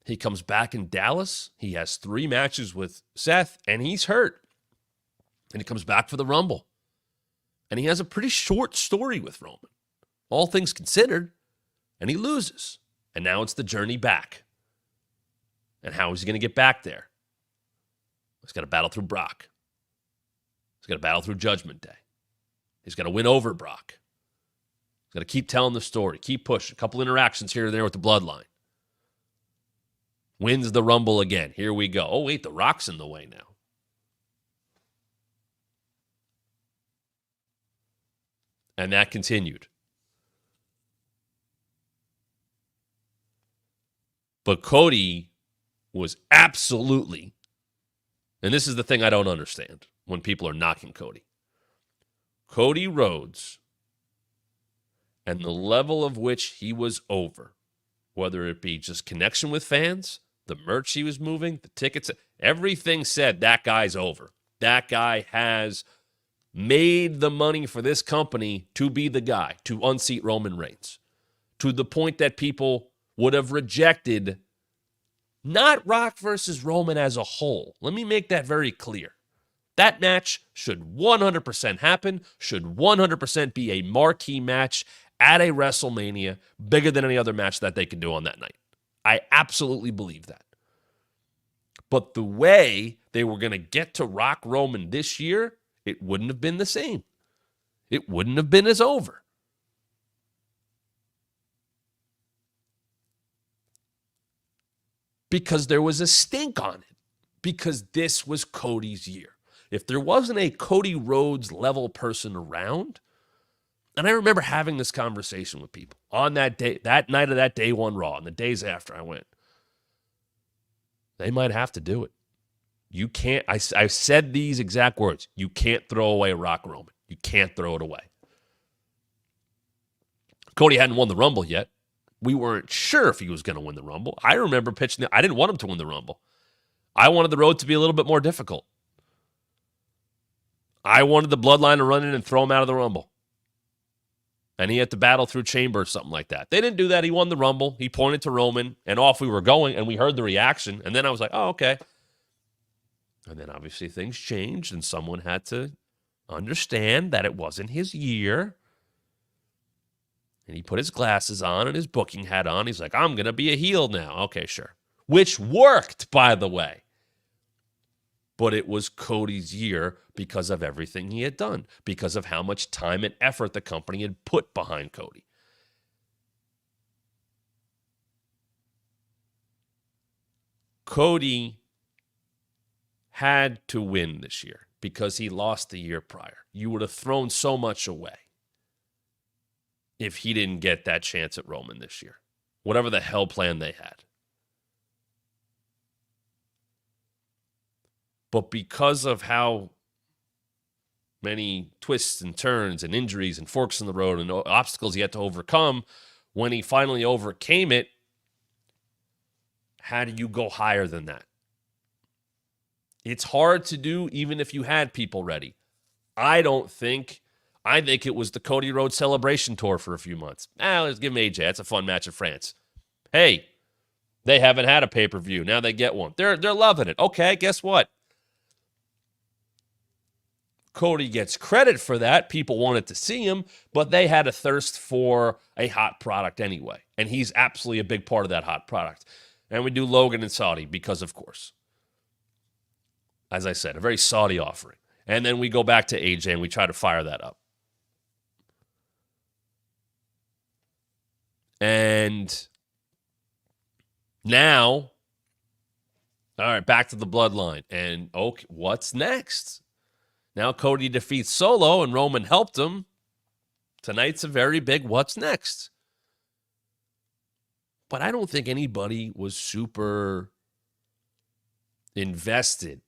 He comes back in Dallas. He has 3 matches with Seth, and he's hurt. And he comes back for the Rumble. And he has a pretty short story with Roman, all things considered, and he loses. And now it's the journey back. And how is he going to get back there? He's got to battle through Brock. He's got to battle through Judgment Day. He's got to win over Brock. He's got to keep telling the story, keep pushing. A couple interactions here and there with the bloodline. Wins the Rumble again. Here we go. Oh, wait, the Rock's in the way now. And that continued. But Cody was absolutely, and this is the thing I don't understand when people are knocking Cody. Cody Rhodes and the level of which he was over, whether it be just connection with fans, the merch he was moving, the tickets, everything said that guy's over. That guy has made the money for this company to be the guy, to unseat Roman Reigns, to the point that people would have rejected not Rock versus Roman as a whole. Let me make that very clear. That match should 100% happen, should 100% be a marquee match at a WrestleMania, bigger than any other match that they can do on that night. I absolutely believe that. But the way they were going to get to Rock Roman this year, it wouldn't have been the same. It wouldn't have been as over. Because there was a stink on it. Because this was Cody's year. If there wasn't a Cody Rhodes level person around, and I remember having this conversation with people on that day, that night of that day one Raw, and the days after I went, they might have to do it. You can't, I said these exact words. You can't throw away Rock Roman. You can't throw it away. Cody hadn't won the Rumble yet. We weren't sure if he was going to win the Rumble. I remember pitching I didn't want him to win the Rumble. I wanted the road to be a little bit more difficult. I wanted the bloodline to run in and throw him out of the Rumble. And he had to battle through Chamber or something like that. They didn't do that. He won the Rumble. He pointed to Roman, and off we were going, and we heard the reaction. And then I was like, oh, okay. And then obviously things changed, and someone had to understand that it wasn't his year. And he put his glasses on and his booking hat on. He's like, I'm going to be a heel now. Okay, sure. Which worked, by the way. But it was Cody's year because of everything he had done, because of how much time and effort the company had put behind Cody. Cody had to win this year because he lost the year prior. You would have thrown so much away if he didn't get that chance at Roman this year, whatever the hell plan they had. But because of how many twists and turns and injuries and forks in the road and obstacles he had to overcome, when he finally overcame it, how do you go higher than that? It's hard to do even if you had people ready. I think it was the Cody Rhodes Celebration Tour for a few months. Let's give him AJ. That's a fun match in France. Hey, they haven't had a pay-per-view. Now they get one. They're loving it. Okay, guess what? Cody gets credit for that. People wanted to see him, but they had a thirst for a hot product anyway. And he's absolutely a big part of that hot product. And we do Logan and Saudi because, of course, as I said, a very Saudi offering. And then we go back to AJ and we try to fire that up. And now, all right, back to the bloodline. And okay, what's next? Now Cody defeats Solo and Roman helped him. Tonight's a very big what's next. But I don't think anybody was super invested.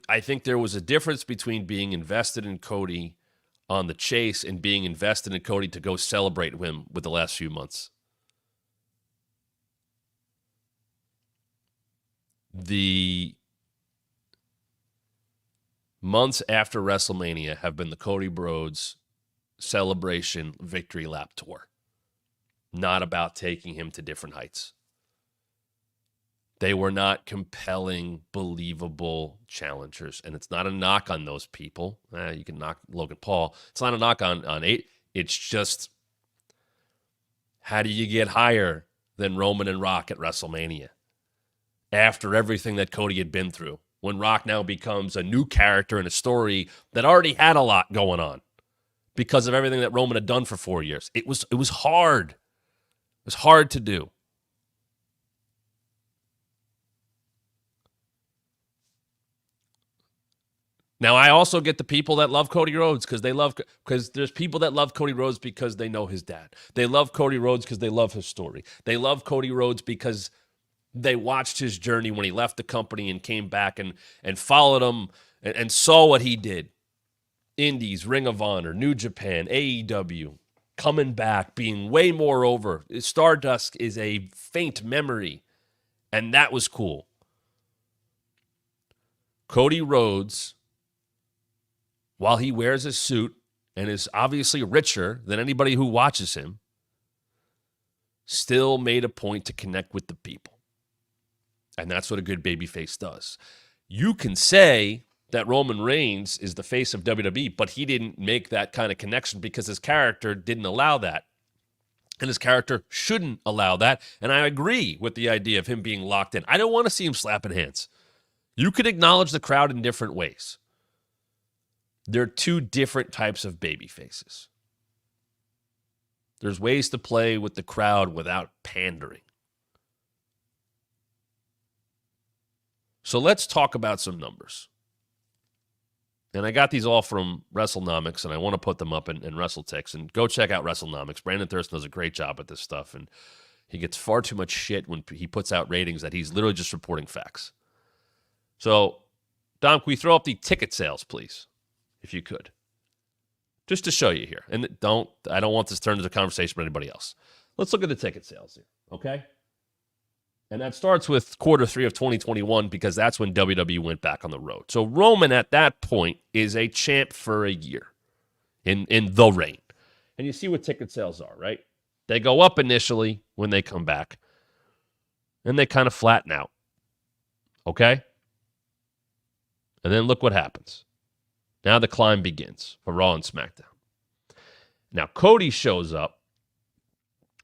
I think there was a difference between being invested in Cody on the chase and being invested in Cody to go celebrate him with the last few months. The months after WrestleMania have been the Cody Rhodes celebration victory lap tour. Not about taking him to different heights. They were not compelling, believable challengers. And it's not a knock on those people. You can knock Logan Paul. It's not a knock on eight. It's just, how do you get higher than Roman and Rock at WrestleMania? After everything that Cody had been through. When Rock now becomes a new character in a story that already had a lot going on because of everything that Roman had done for 4 years. It was hard. It was hard to do. Now, I also get the people that love Cody Rhodes because there's people that love Cody Rhodes because they know his dad. They love Cody Rhodes because they love his story. They love Cody Rhodes because they watched his journey when he left the company and came back and followed him and saw what he did. Indies, Ring of Honor, New Japan, AEW, coming back, being way more over. Stardust is a faint memory, and that was cool. Cody Rhodes, while he wears a suit and is obviously richer than anybody who watches him, still made a point to connect with the people. And that's what a good babyface does. You can say that Roman Reigns is the face of WWE, but he didn't make that kind of connection because his character didn't allow that. And his character shouldn't allow that. And I agree with the idea of him being locked in. I don't want to see him slapping hands. You could acknowledge the crowd in different ways. There are two different types of baby faces. There's ways to play with the crowd without pandering. So let's talk about some numbers. And I got these all from WrestleNomics, and I want to put them up in WrestleTix. And go check out WrestleNomics. Brandon Thurston does a great job at this stuff, and he gets far too much shit when he puts out ratings that he's literally just reporting facts. So, Dom, can we throw up the ticket sales, please, if you could? Just to show you here. And I don't want this turned into a conversation with anybody else. Let's look at the ticket sales here, okay? And that starts with Q3 of 2021 because that's when WWE went back on the road. So Roman at that point is a champ for a year in the reign. And you see what ticket sales are, right? They go up initially when they come back. And they kind of flatten out. Okay? And then look what happens. Now the climb begins for Raw and SmackDown. Now Cody shows up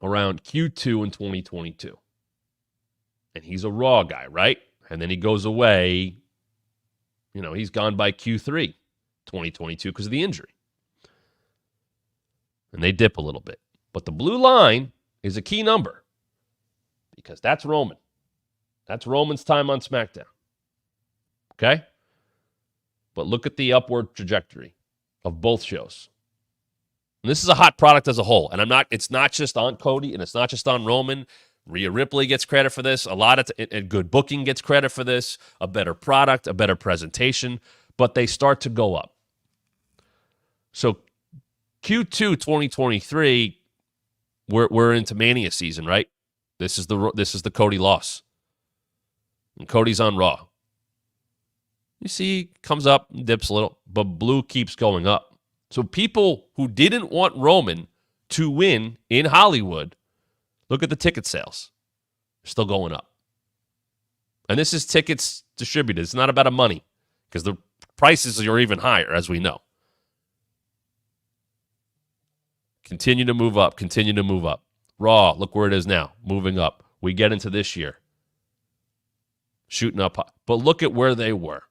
around Q2 in 2022. And he's a Raw guy, right? And then he goes away. You know, he's gone by Q3 2022 because of the injury. And they dip a little bit. But the blue line is a key number because that's Roman. That's Roman's time on SmackDown. Okay? But look at the upward trajectory of both shows. And this is a hot product as a whole. And it's not just on Cody and it's not just on Roman. Rhea Ripley gets credit for this. A lot of good booking gets credit for this. A better product, a better presentation. But they start to go up. So Q2 2023, we're into Mania season, right? This is the Cody loss. And Cody's on Raw. You see, comes up, dips a little, but blue keeps going up. So people who didn't want Roman to win in Hollywood, look at the ticket sales. They're still going up. And this is tickets distributed. It's not about money because the prices are even higher, as we know. Continue to move up. Continue to move up. Raw, look where it is now. Moving up. We get into this year. Shooting up high. But look at where they were.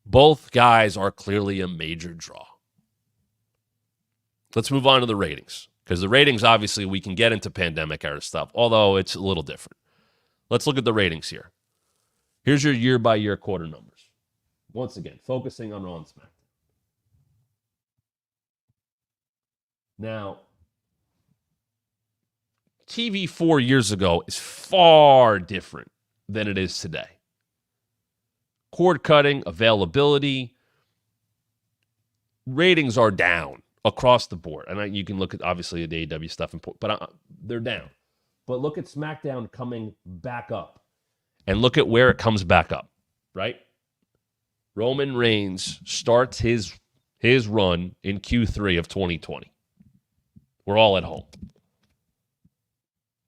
Both guys are clearly a major draw. Let's move on to the ratings. Because the ratings, obviously, we can get into pandemic-era stuff, although it's a little different. Let's look at the ratings here. Here's your year-by-year quarter numbers. Once again, focusing on Raw and SmackDown. Now, TV 4 years ago is far different than it is today. Cord cutting, availability, ratings are down across the board. And you can look at, obviously, the AEW stuff, but they're down. But look at SmackDown coming back up. And look at where it comes back up, right? Roman Reigns starts his run in Q3 of 2020. We're all at home.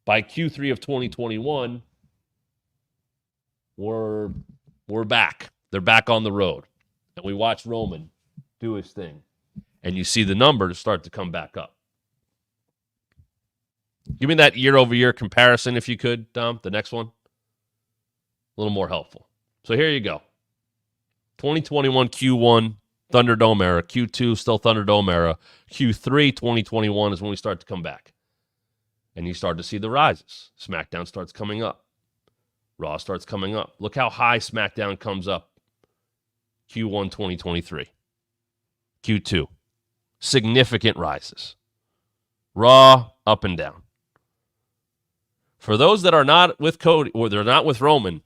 By Q3 of 2021, we're back. They're back on the road. And we watch Roman do his thing. And you see the numbers start to come back up. Give me that year-over-year comparison, if you could, Dom, the next one. A little more helpful. So here you go. 2021 Q1, Thunderdome era. Q2, still Thunderdome era. Q3, 2021 is when we start to come back. And you start to see the rises. SmackDown starts coming up. Raw starts coming up. Look how high SmackDown comes up. Q1 2023. Q2. Significant rises. Raw, up and down. For those that are not with Cody, or they're not with Roman,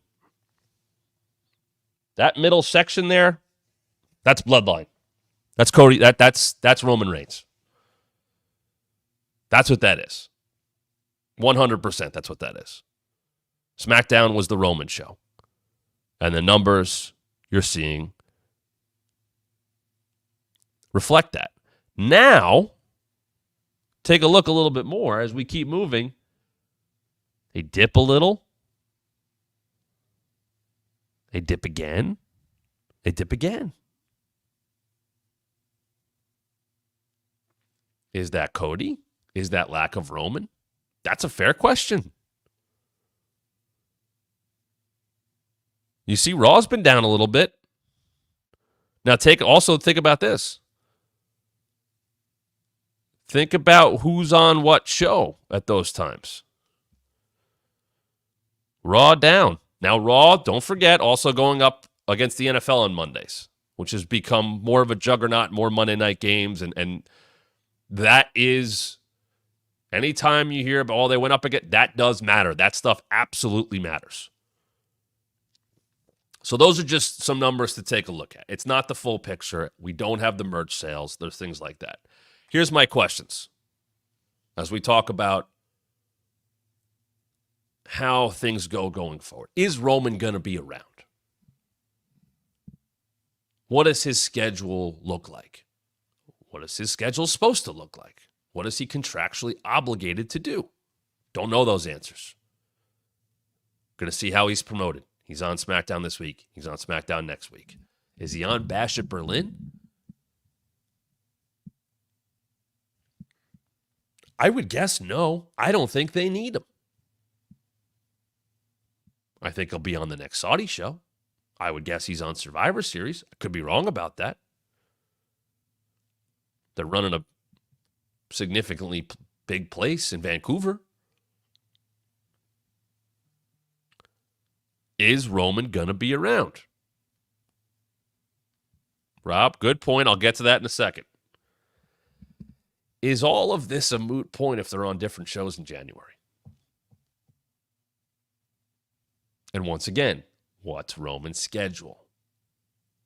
that middle section there, that's Bloodline. That's Cody. That's Roman Reigns. That's what that is. 100%, that's what that is. SmackDown was the Roman show. And the numbers you're seeing reflect that. Now, take a look a little bit more as we keep moving. They dip a little. They dip again. They dip again. Is that Cody? Is that lack of Roman? That's a fair question. You see, Raw's been down a little bit. Now, also think about this. Think about who's on what show at those times. Raw down. Now, Raw, don't forget, also going up against the NFL on Mondays, which has become more of a juggernaut, more Monday night games. And that is, anytime you hear about, they went up again, that does matter. That stuff absolutely matters. So those are just some numbers to take a look at. It's not the full picture. We don't have the merch sales. There's things like that. Here's my questions as we talk about how things going forward. Is Roman going to be around? What does his schedule look like? What is his schedule supposed to look like? What is he contractually obligated to do? Don't know those answers. Going to see how he's promoted. He's on SmackDown this week. He's on SmackDown next week. Is he on Bash at Berlin? I would guess no. I don't think they need him. I think he'll be on the next Saudi show. I would guess he's on Survivor Series. I could be wrong about that. They're running a significantly big place in Vancouver. Is Roman going to be around? Rob, good point. I'll get to that in a second. Is all of this a moot point if they're on different shows in January? And once again, what's Roman's schedule?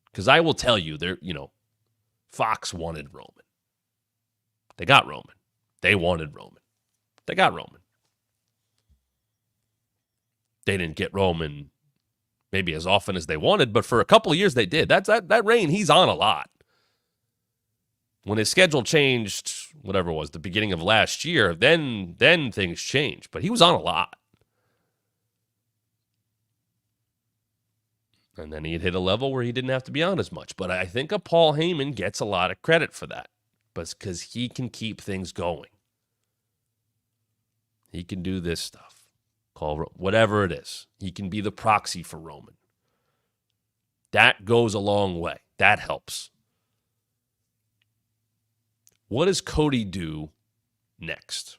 Because I will tell you, Fox wanted Roman. They got Roman. They wanted Roman. They got Roman. They didn't get Roman maybe as often as they wanted, but for a couple of years they did. That reign, he's on a lot. When his schedule changed, whatever it was, the beginning of last year, then things changed. But he was on a lot. And then he'd hit a level where he didn't have to be on as much. But I think a Paul Heyman gets a lot of credit for that. Because he can keep things going. He can do this stuff. Call whatever it is. He can be the proxy for Roman. That goes a long way. That helps. What does Cody do next?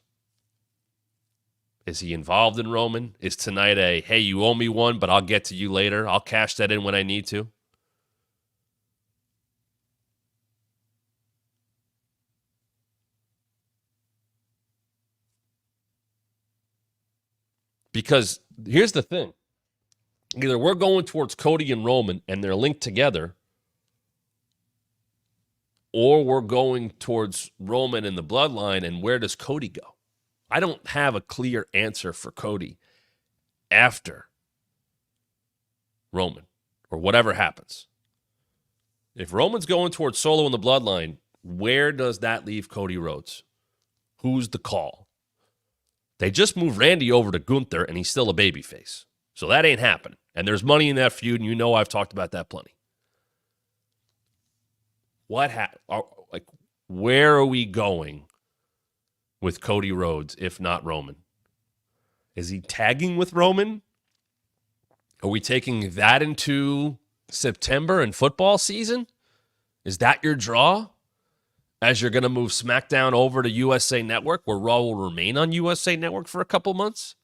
Is he involved in Roman? Is tonight a, hey, you owe me one, but I'll get to you later. I'll cash that in when I need to. Because here's the thing. Either we're going towards Cody and Roman and they're linked together, or we're going towards Roman and the bloodline, and where does Cody go? I don't have a clear answer for Cody after Roman or whatever happens. If Roman's going towards Solo and the bloodline, where does that leave Cody Rhodes? Who's the call? They just moved Randy over to Gunther, and he's still a babyface. So that ain't happening. And there's money in that feud, and you know I've talked about that plenty. Where are we going with Cody Rhodes, if not Roman? Is he tagging with Roman? Are we taking that into September and football season? Is that your draw? As you're going to move SmackDown over to USA Network, where Raw will remain on USA Network for a couple months?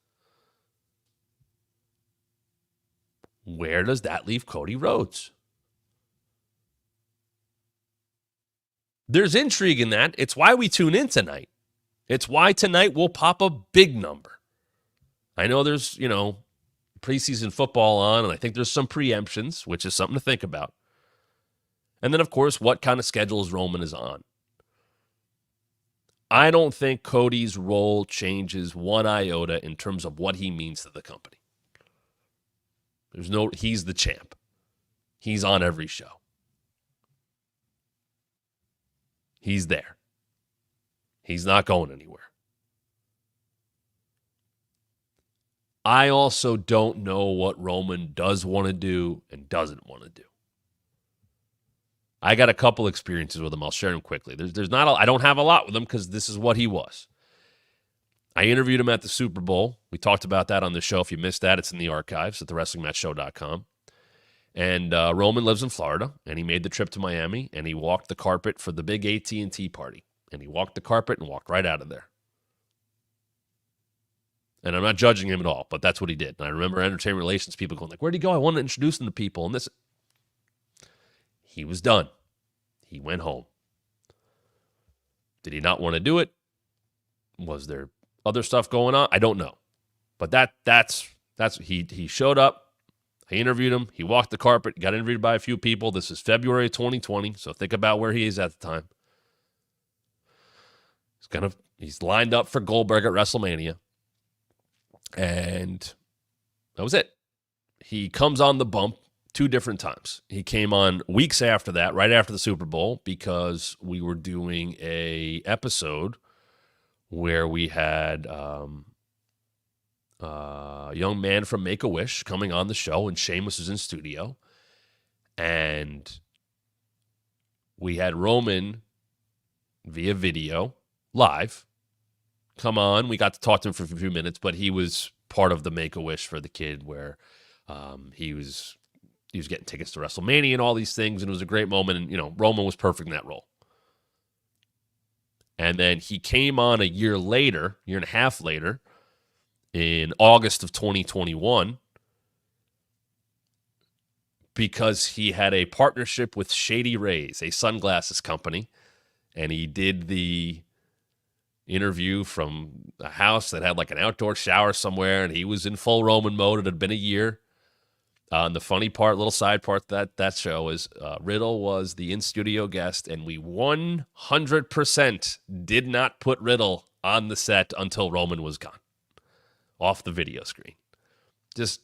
Where does that leave Cody Rhodes? There's intrigue in that. It's why we tune in tonight. It's why tonight we'll pop a big number. I know there's, preseason football on, and I think there's some preemptions, which is something to think about. And then, of course, what kind of schedules Roman is on. I don't think Cody's role changes one iota in terms of what he means to the company. He's the champ. He's on every show. He's there. He's not going anywhere. I also don't know what Roman does want to do and doesn't want to do. I got a couple experiences with him. I'll share them quickly. I don't have a lot with him because this is what he was. I interviewed him at the Super Bowl. We talked about that on the show. If you missed that, it's in the archives at thewrestlingmatchshow.com. And Roman lives in Florida, and he made the trip to Miami, and he walked the carpet for the big AT&T party. And he walked the carpet and walked right out of there. And I'm not judging him at all, but that's what he did. And I remember entertainment relations people going like, where'd he go? I want to introduce him to people. And this, he was done. He went home. Did he not want to do it? Was there other stuff going on? I don't know. But that's he showed up. I interviewed him. He walked the carpet. Got interviewed by a few people. This is February 2020, so think about where he is at the time. He's lined up for Goldberg at WrestleMania. And that was it. He comes on the bump 2 different times. He came on weeks after that, right after the Super Bowl, because we were doing a episode where we had a young man from Make-A-Wish coming on the show, and Sheamus was in studio. And we had Roman via video, live, come on. We got to talk to him for a few minutes, but he was part of the Make-A-Wish for the kid where he was getting tickets to WrestleMania and all these things, and it was a great moment, and, Roman was perfect in that role. And then he came on a year and a half later, in August of 2021, because he had a partnership with Shady Rays, a sunglasses company, and he did the interview from a house that had like an outdoor shower somewhere, and he was in full Roman mode. It had been a year. And the funny part, little side part that show is Riddle was the in-studio guest, and we 100% did not put Riddle on the set until Roman was gone, off the video screen. Just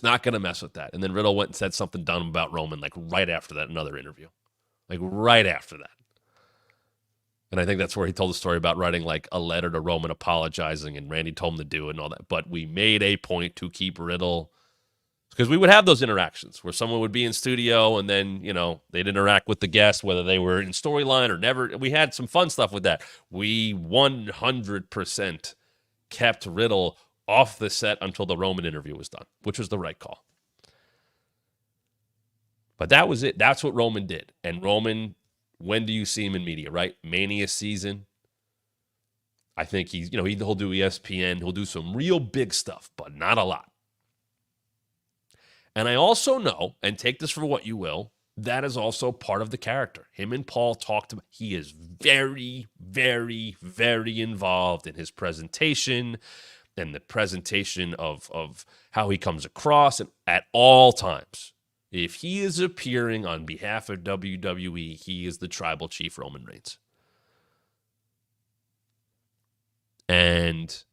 not going to mess with that. And then Riddle went and said something dumb about Roman, like right after that, another interview. Like right after that. And I think that's where he told the story about writing like a letter to Roman apologizing, and Randy told him to do it and all that. But we made a point to keep Riddle, because we would have those interactions where someone would be in studio and then, they'd interact with the guest, whether they were in storyline or never. We had some fun stuff with that. We 100% kept Riddle off the set until the Roman interview was done, which was the right call. But that was it. That's what Roman did. And Roman, when do you see him in media, right? Mania season. I think he'll do ESPN. He'll do some real big stuff, but not a lot. And I also know, and take this for what you will, that is also part of the character. Him and Paul talked about, he is very, very, very involved in his presentation, and the presentation of how he comes across and at all times. If he is appearing on behalf of WWE, he is the tribal chief Roman Reigns. And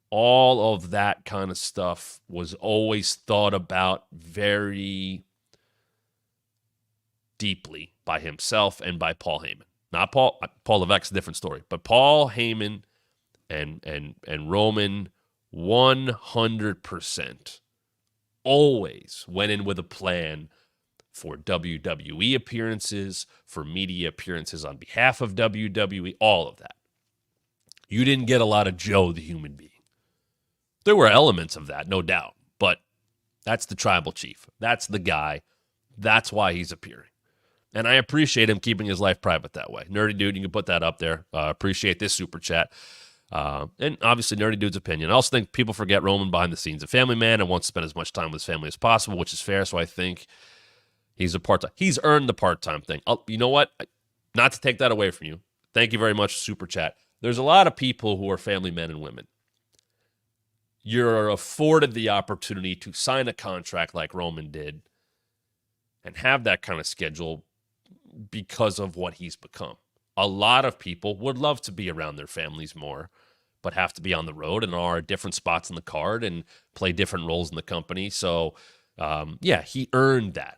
all of that kind of stuff was always thought about very deeply by himself and by Paul Heyman. Not Paul Levesque's a different story, but Paul Heyman and Roman 100% always went in with a plan for WWE appearances, for media appearances on behalf of WWE, all of that. You didn't get a lot of Joe the human being. There were elements of that, no doubt, but that's the tribal chief. That's the guy. That's why he's appearing. And I appreciate him keeping his life private that way. Nerdy Dude, you can put that up there. Appreciate this super chat. And obviously, Nerdy Dude's opinion. I also think people forget Roman behind the scenes, a family man and wants to spend as much time with his family as possible, which is fair. So I think he's a part-time. He's earned the part-time thing. You know what? Not to take that away from you. Thank you very much, super chat. There's a lot of people who are family men and women. You're afforded the opportunity to sign a contract like Roman did and have that kind of schedule because of what he's become. A lot of people would love to be around their families more, but have to be on the road and are at different spots in the card and play different roles in the company. So, yeah, he earned that.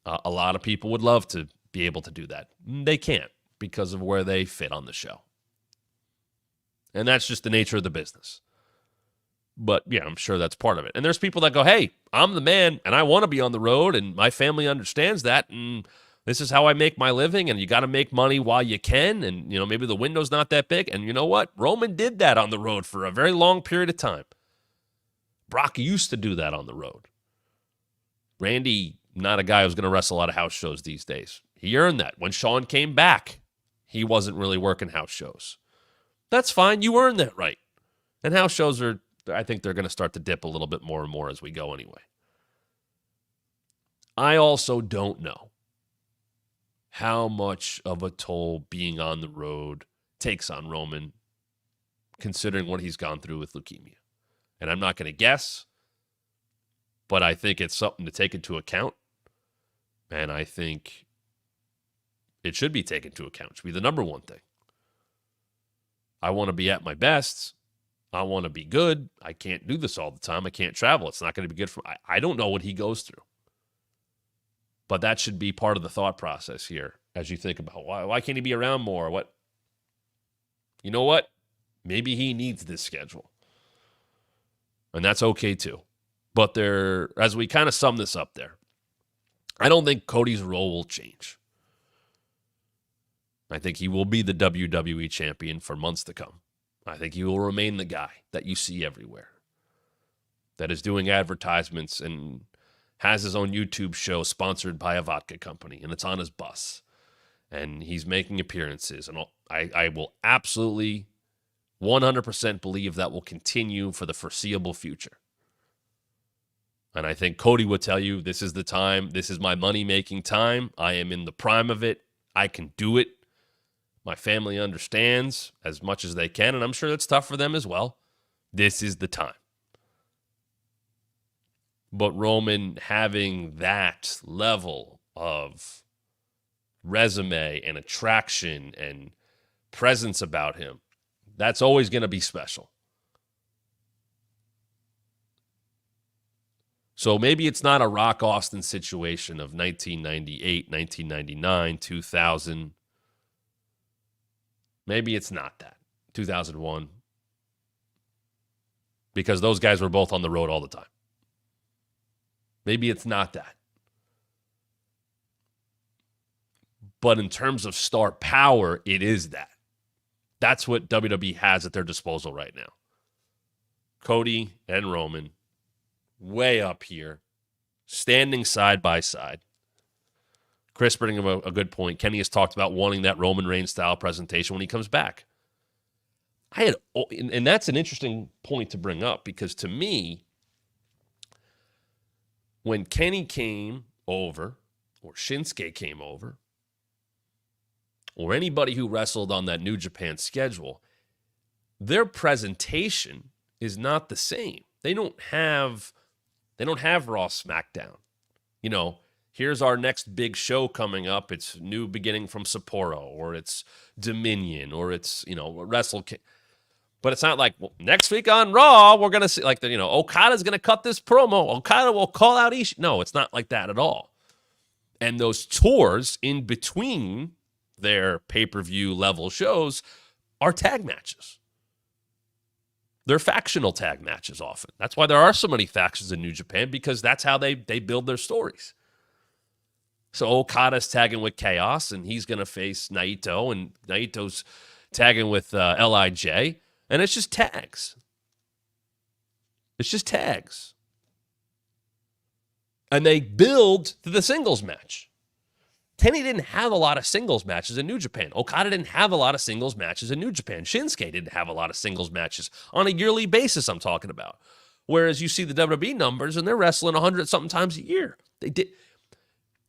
A lot of people would love to be able to do that. They can't because of where they fit on the show. And that's just the nature of the business. But, yeah, I'm sure that's part of it. And there's people that go, hey, I'm the man, and I want to be on the road, and my family understands that, and this is how I make my living, and you got to make money while you can, and, maybe the window's not that big. And you know what? Roman did that on the road for a very long period of time. Brock used to do that on the road. Randy, not a guy who's going to wrestle a lot of house shows these days. He earned that. When Shawn came back, he wasn't really working house shows. That's fine. You earned that right. And house shows I think they're going to start to dip a little bit more and more as we go anyway. I also don't know how much of a toll being on the road takes on Roman, considering what he's gone through with leukemia. And I'm not going to guess, but I think it's something to take into account. And I think it should be taken into account. It should be the number one thing. I want to be at my best. I want to be good. I can't do this all the time. I can't travel. It's not going to be good for me. I don't know what he goes through. But that should be part of the thought process here as you think about why can't he be around more? What? You know what? Maybe he needs this schedule. And that's okay too. But as we kind of sum this up there, I don't think Cody's role will change. I think he will be the WWE champion for months to come. I think he will remain the guy that you see everywhere, that is doing advertisements and has his own YouTube show sponsored by a vodka company, and it's on his bus. And he's making appearances. And I will absolutely 100% believe that will continue for the foreseeable future. And I think Cody would tell you, this is the time. This is my money-making time. I am in the prime of it. I can do it. My family understands as much as they can, and I'm sure that's tough for them as well. This is the time. But Roman having that level of resume and attraction and presence about him, that's always going to be special. So maybe it's not a Rock Austin situation of 1998, 1999, 2000. Maybe it's not that. 2001. Because those guys were both on the road all the time. Maybe it's not that. But in terms of star power, it is that. That's what WWE has at their disposal right now. Cody and Roman, way up here, standing side by side. Chris bringing up a good point. Kenny has talked about wanting that Roman Reigns style presentation when he comes back. And that's an interesting point to bring up because to me, when Kenny came over, or Shinsuke came over, or anybody who wrestled on that New Japan schedule, their presentation is not the same. They don't have Raw SmackDown. Here's our next big show coming up. It's New Beginning from Sapporo, or it's Dominion, or it's, Wrestle King. But it's not like, well, next week on Raw, we're going to see, like, Okada's going to cut this promo. Okada will call out Ishii. No, it's not like that at all. And those tours in between their pay-per-view level shows are tag matches. They're factional tag matches often. That's why there are so many factions in New Japan, because that's how they build their stories. So Okada's tagging with Chaos, and he's going to face Naito, and Naito's tagging with LIJ, and it's just tags. It's just tags. And they build to the singles match. Kenny didn't have a lot of singles matches in New Japan. Okada didn't have a lot of singles matches in New Japan. Shinsuke didn't have a lot of singles matches on a yearly basis, I'm talking about. Whereas you see the WWE numbers, and they're wrestling 100-something times a year.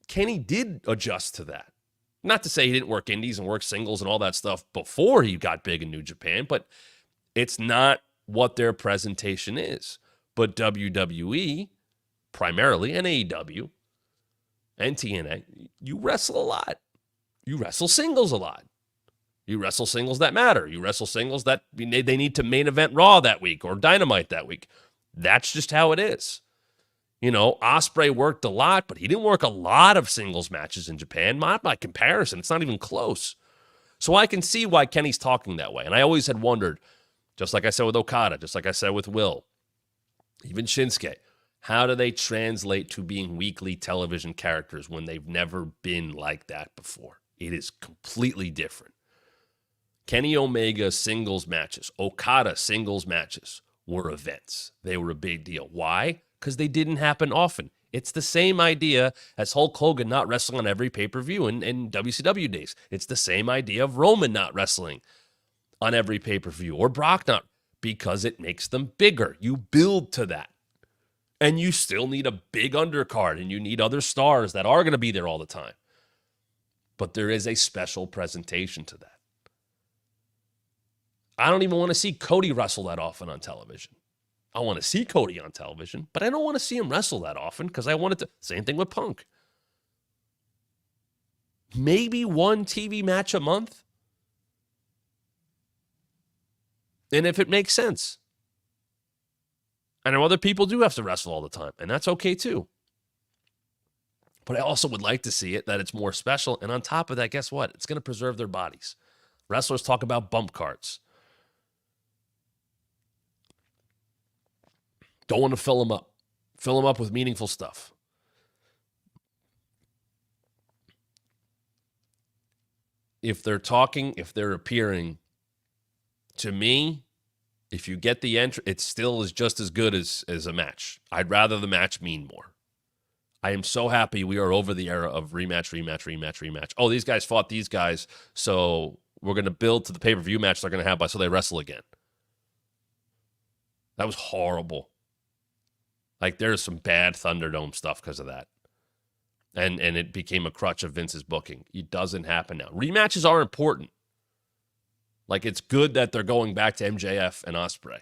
Kenny did adjust to that. Not to say he didn't work indies and work singles and all that stuff before he got big in New Japan, but it's not what their presentation is. But WWE, primarily, and AEW, and TNA, you wrestle a lot. You wrestle singles a lot. You wrestle singles that matter. You wrestle singles that they need to main event Raw that week or Dynamite that week. That's just how it is. Ospreay worked a lot, but he didn't work a lot of singles matches in Japan. Not by comparison. It's not even close. So I can see why Kenny's talking that way. And I always had wondered, just like I said with Okada, just like I said with Will, even Shinsuke, how do they translate to being weekly television characters when they've never been like that before? It is completely different. Kenny Omega singles matches, Okada singles matches were events. They were a big deal. Why? Because they didn't happen often. It's the same idea as Hulk Hogan not wrestling on every pay-per-view in WCW days. It's the same idea of Roman not wrestling on every pay-per-view, or Brock not, because it makes them bigger. You build to that. And you still need a big undercard, and you need other stars that are going to be there all the time. But there is a special presentation to that. I don't even want to see Cody wrestle that often on television. I want to see Cody on television, but I don't want to see him wrestle that often because I wanted to. Same thing with Punk. Maybe one TV match a month. And if it makes sense. I know other people do have to wrestle all the time, and that's okay too. But I also would like to see it that it's more special. And on top of that, guess what? It's going to preserve their bodies. Wrestlers talk about bump cards. Don't want to fill them up. Fill them up with meaningful stuff. If they're talking, if they're appearing, to me, if you get the entry, it still is just as good as a match. I'd rather the match mean more. I am so happy we are over the era of rematch. Oh, these guys fought these guys, so we're going to build to the pay-per-view match they're going to have so they wrestle again. That was horrible. Like, there's some bad Thunderdome stuff because of that. And it became a crutch of Vince's booking. It doesn't happen now. Rematches are important. Like, it's good that they're going back to MJF and Ospreay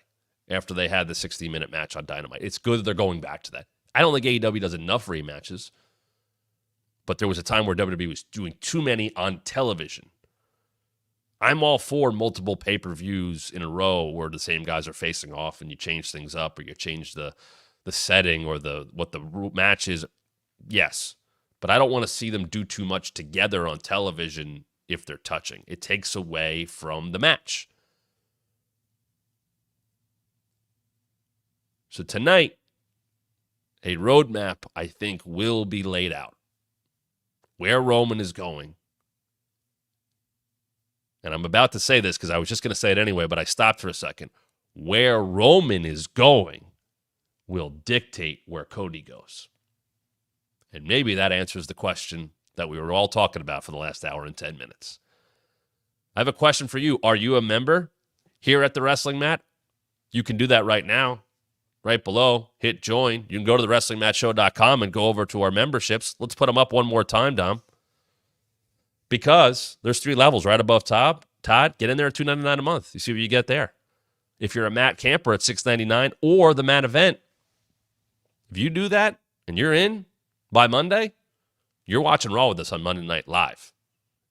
after they had the 60-minute match on Dynamite. It's good that they're going back to that. I don't think AEW does enough rematches, but there was a time where WWE was doing too many on television. I'm all for multiple pay-per-views in a row where the same guys are facing off and you change things up or you change the setting or what the match is. Yes, but I don't want to see them do too much together on television if they're touching. It takes away from the match. So tonight, a roadmap, I think, will be laid out. Where Roman is going. And I'm about to say this because I was just going to say it anyway, but I stopped for a second. Where Roman is going will dictate where Cody goes. And maybe that answers the question that we were all talking about for the last hour and 10 minutes. I have a question for you. Are you a member here at the Wrestling Mat? You can do that right now. Right below, hit join. You can go to the WrestlingMatShow.com and go over to our memberships. Let's put them up one more time, Dom. Because there's 3 levels right above top. Todd, get in there at $2.99 a month. You see what you get there. if you're a Matt Camper at $6.99 or the Matt event. If you do that and you're in by Monday, you're watching Raw with us on Monday Night Live.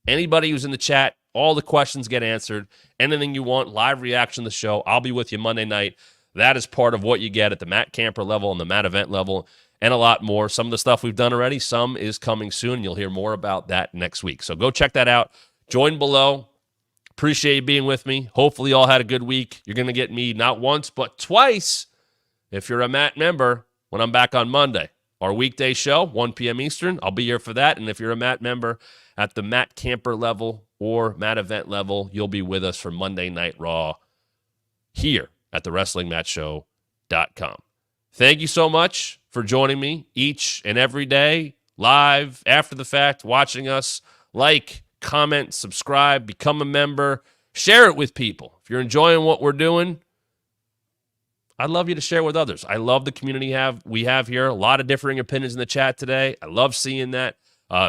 Anybody who's in the chat, all the questions get answered. Anything you want, live reaction to the show, I'll be with you Monday night. That is part of what you get at the Matt Camper level and the Matt event level, and a lot more. Some of the stuff we've done already, some is coming soon. You'll hear more about that next week. So go check that out. Join below. Appreciate you being with me. Hopefully you all had a good week. You're going to get me not once, but twice if you're a Matt member when I'm back on Monday. Our weekday show, 1 p.m. Eastern, I'll be here for that. And if you're a Matt member at the Matt Camper level or Matt event level, you'll be with us for Monday Night Raw here at the WrestlingMatchShow.com. Thank you so much for joining me each and every day, live, after the fact, watching us. Like, comment, subscribe, become a member, share it with people. If you're enjoying what we're doing, I'd love you to share with others. I love the community we have here. A lot of differing opinions in the chat today. I love seeing that.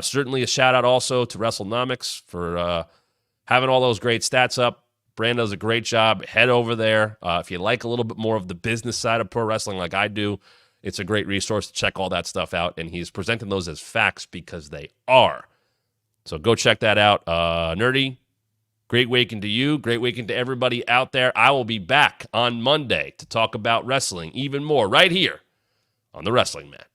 Certainly a shout-out also to WrestleNomics for having all those great stats up. Brand does a great job. Head over there. If you like a little bit more of the business side of pro wrestling like I do, it's a great resource to check all that stuff out. And he's presenting those as facts because they are. So go check that out. Nerdy, great weekend to you. Great weekend to everybody out there. I will be back on Monday to talk about wrestling even more right here on the Wrestling Mat.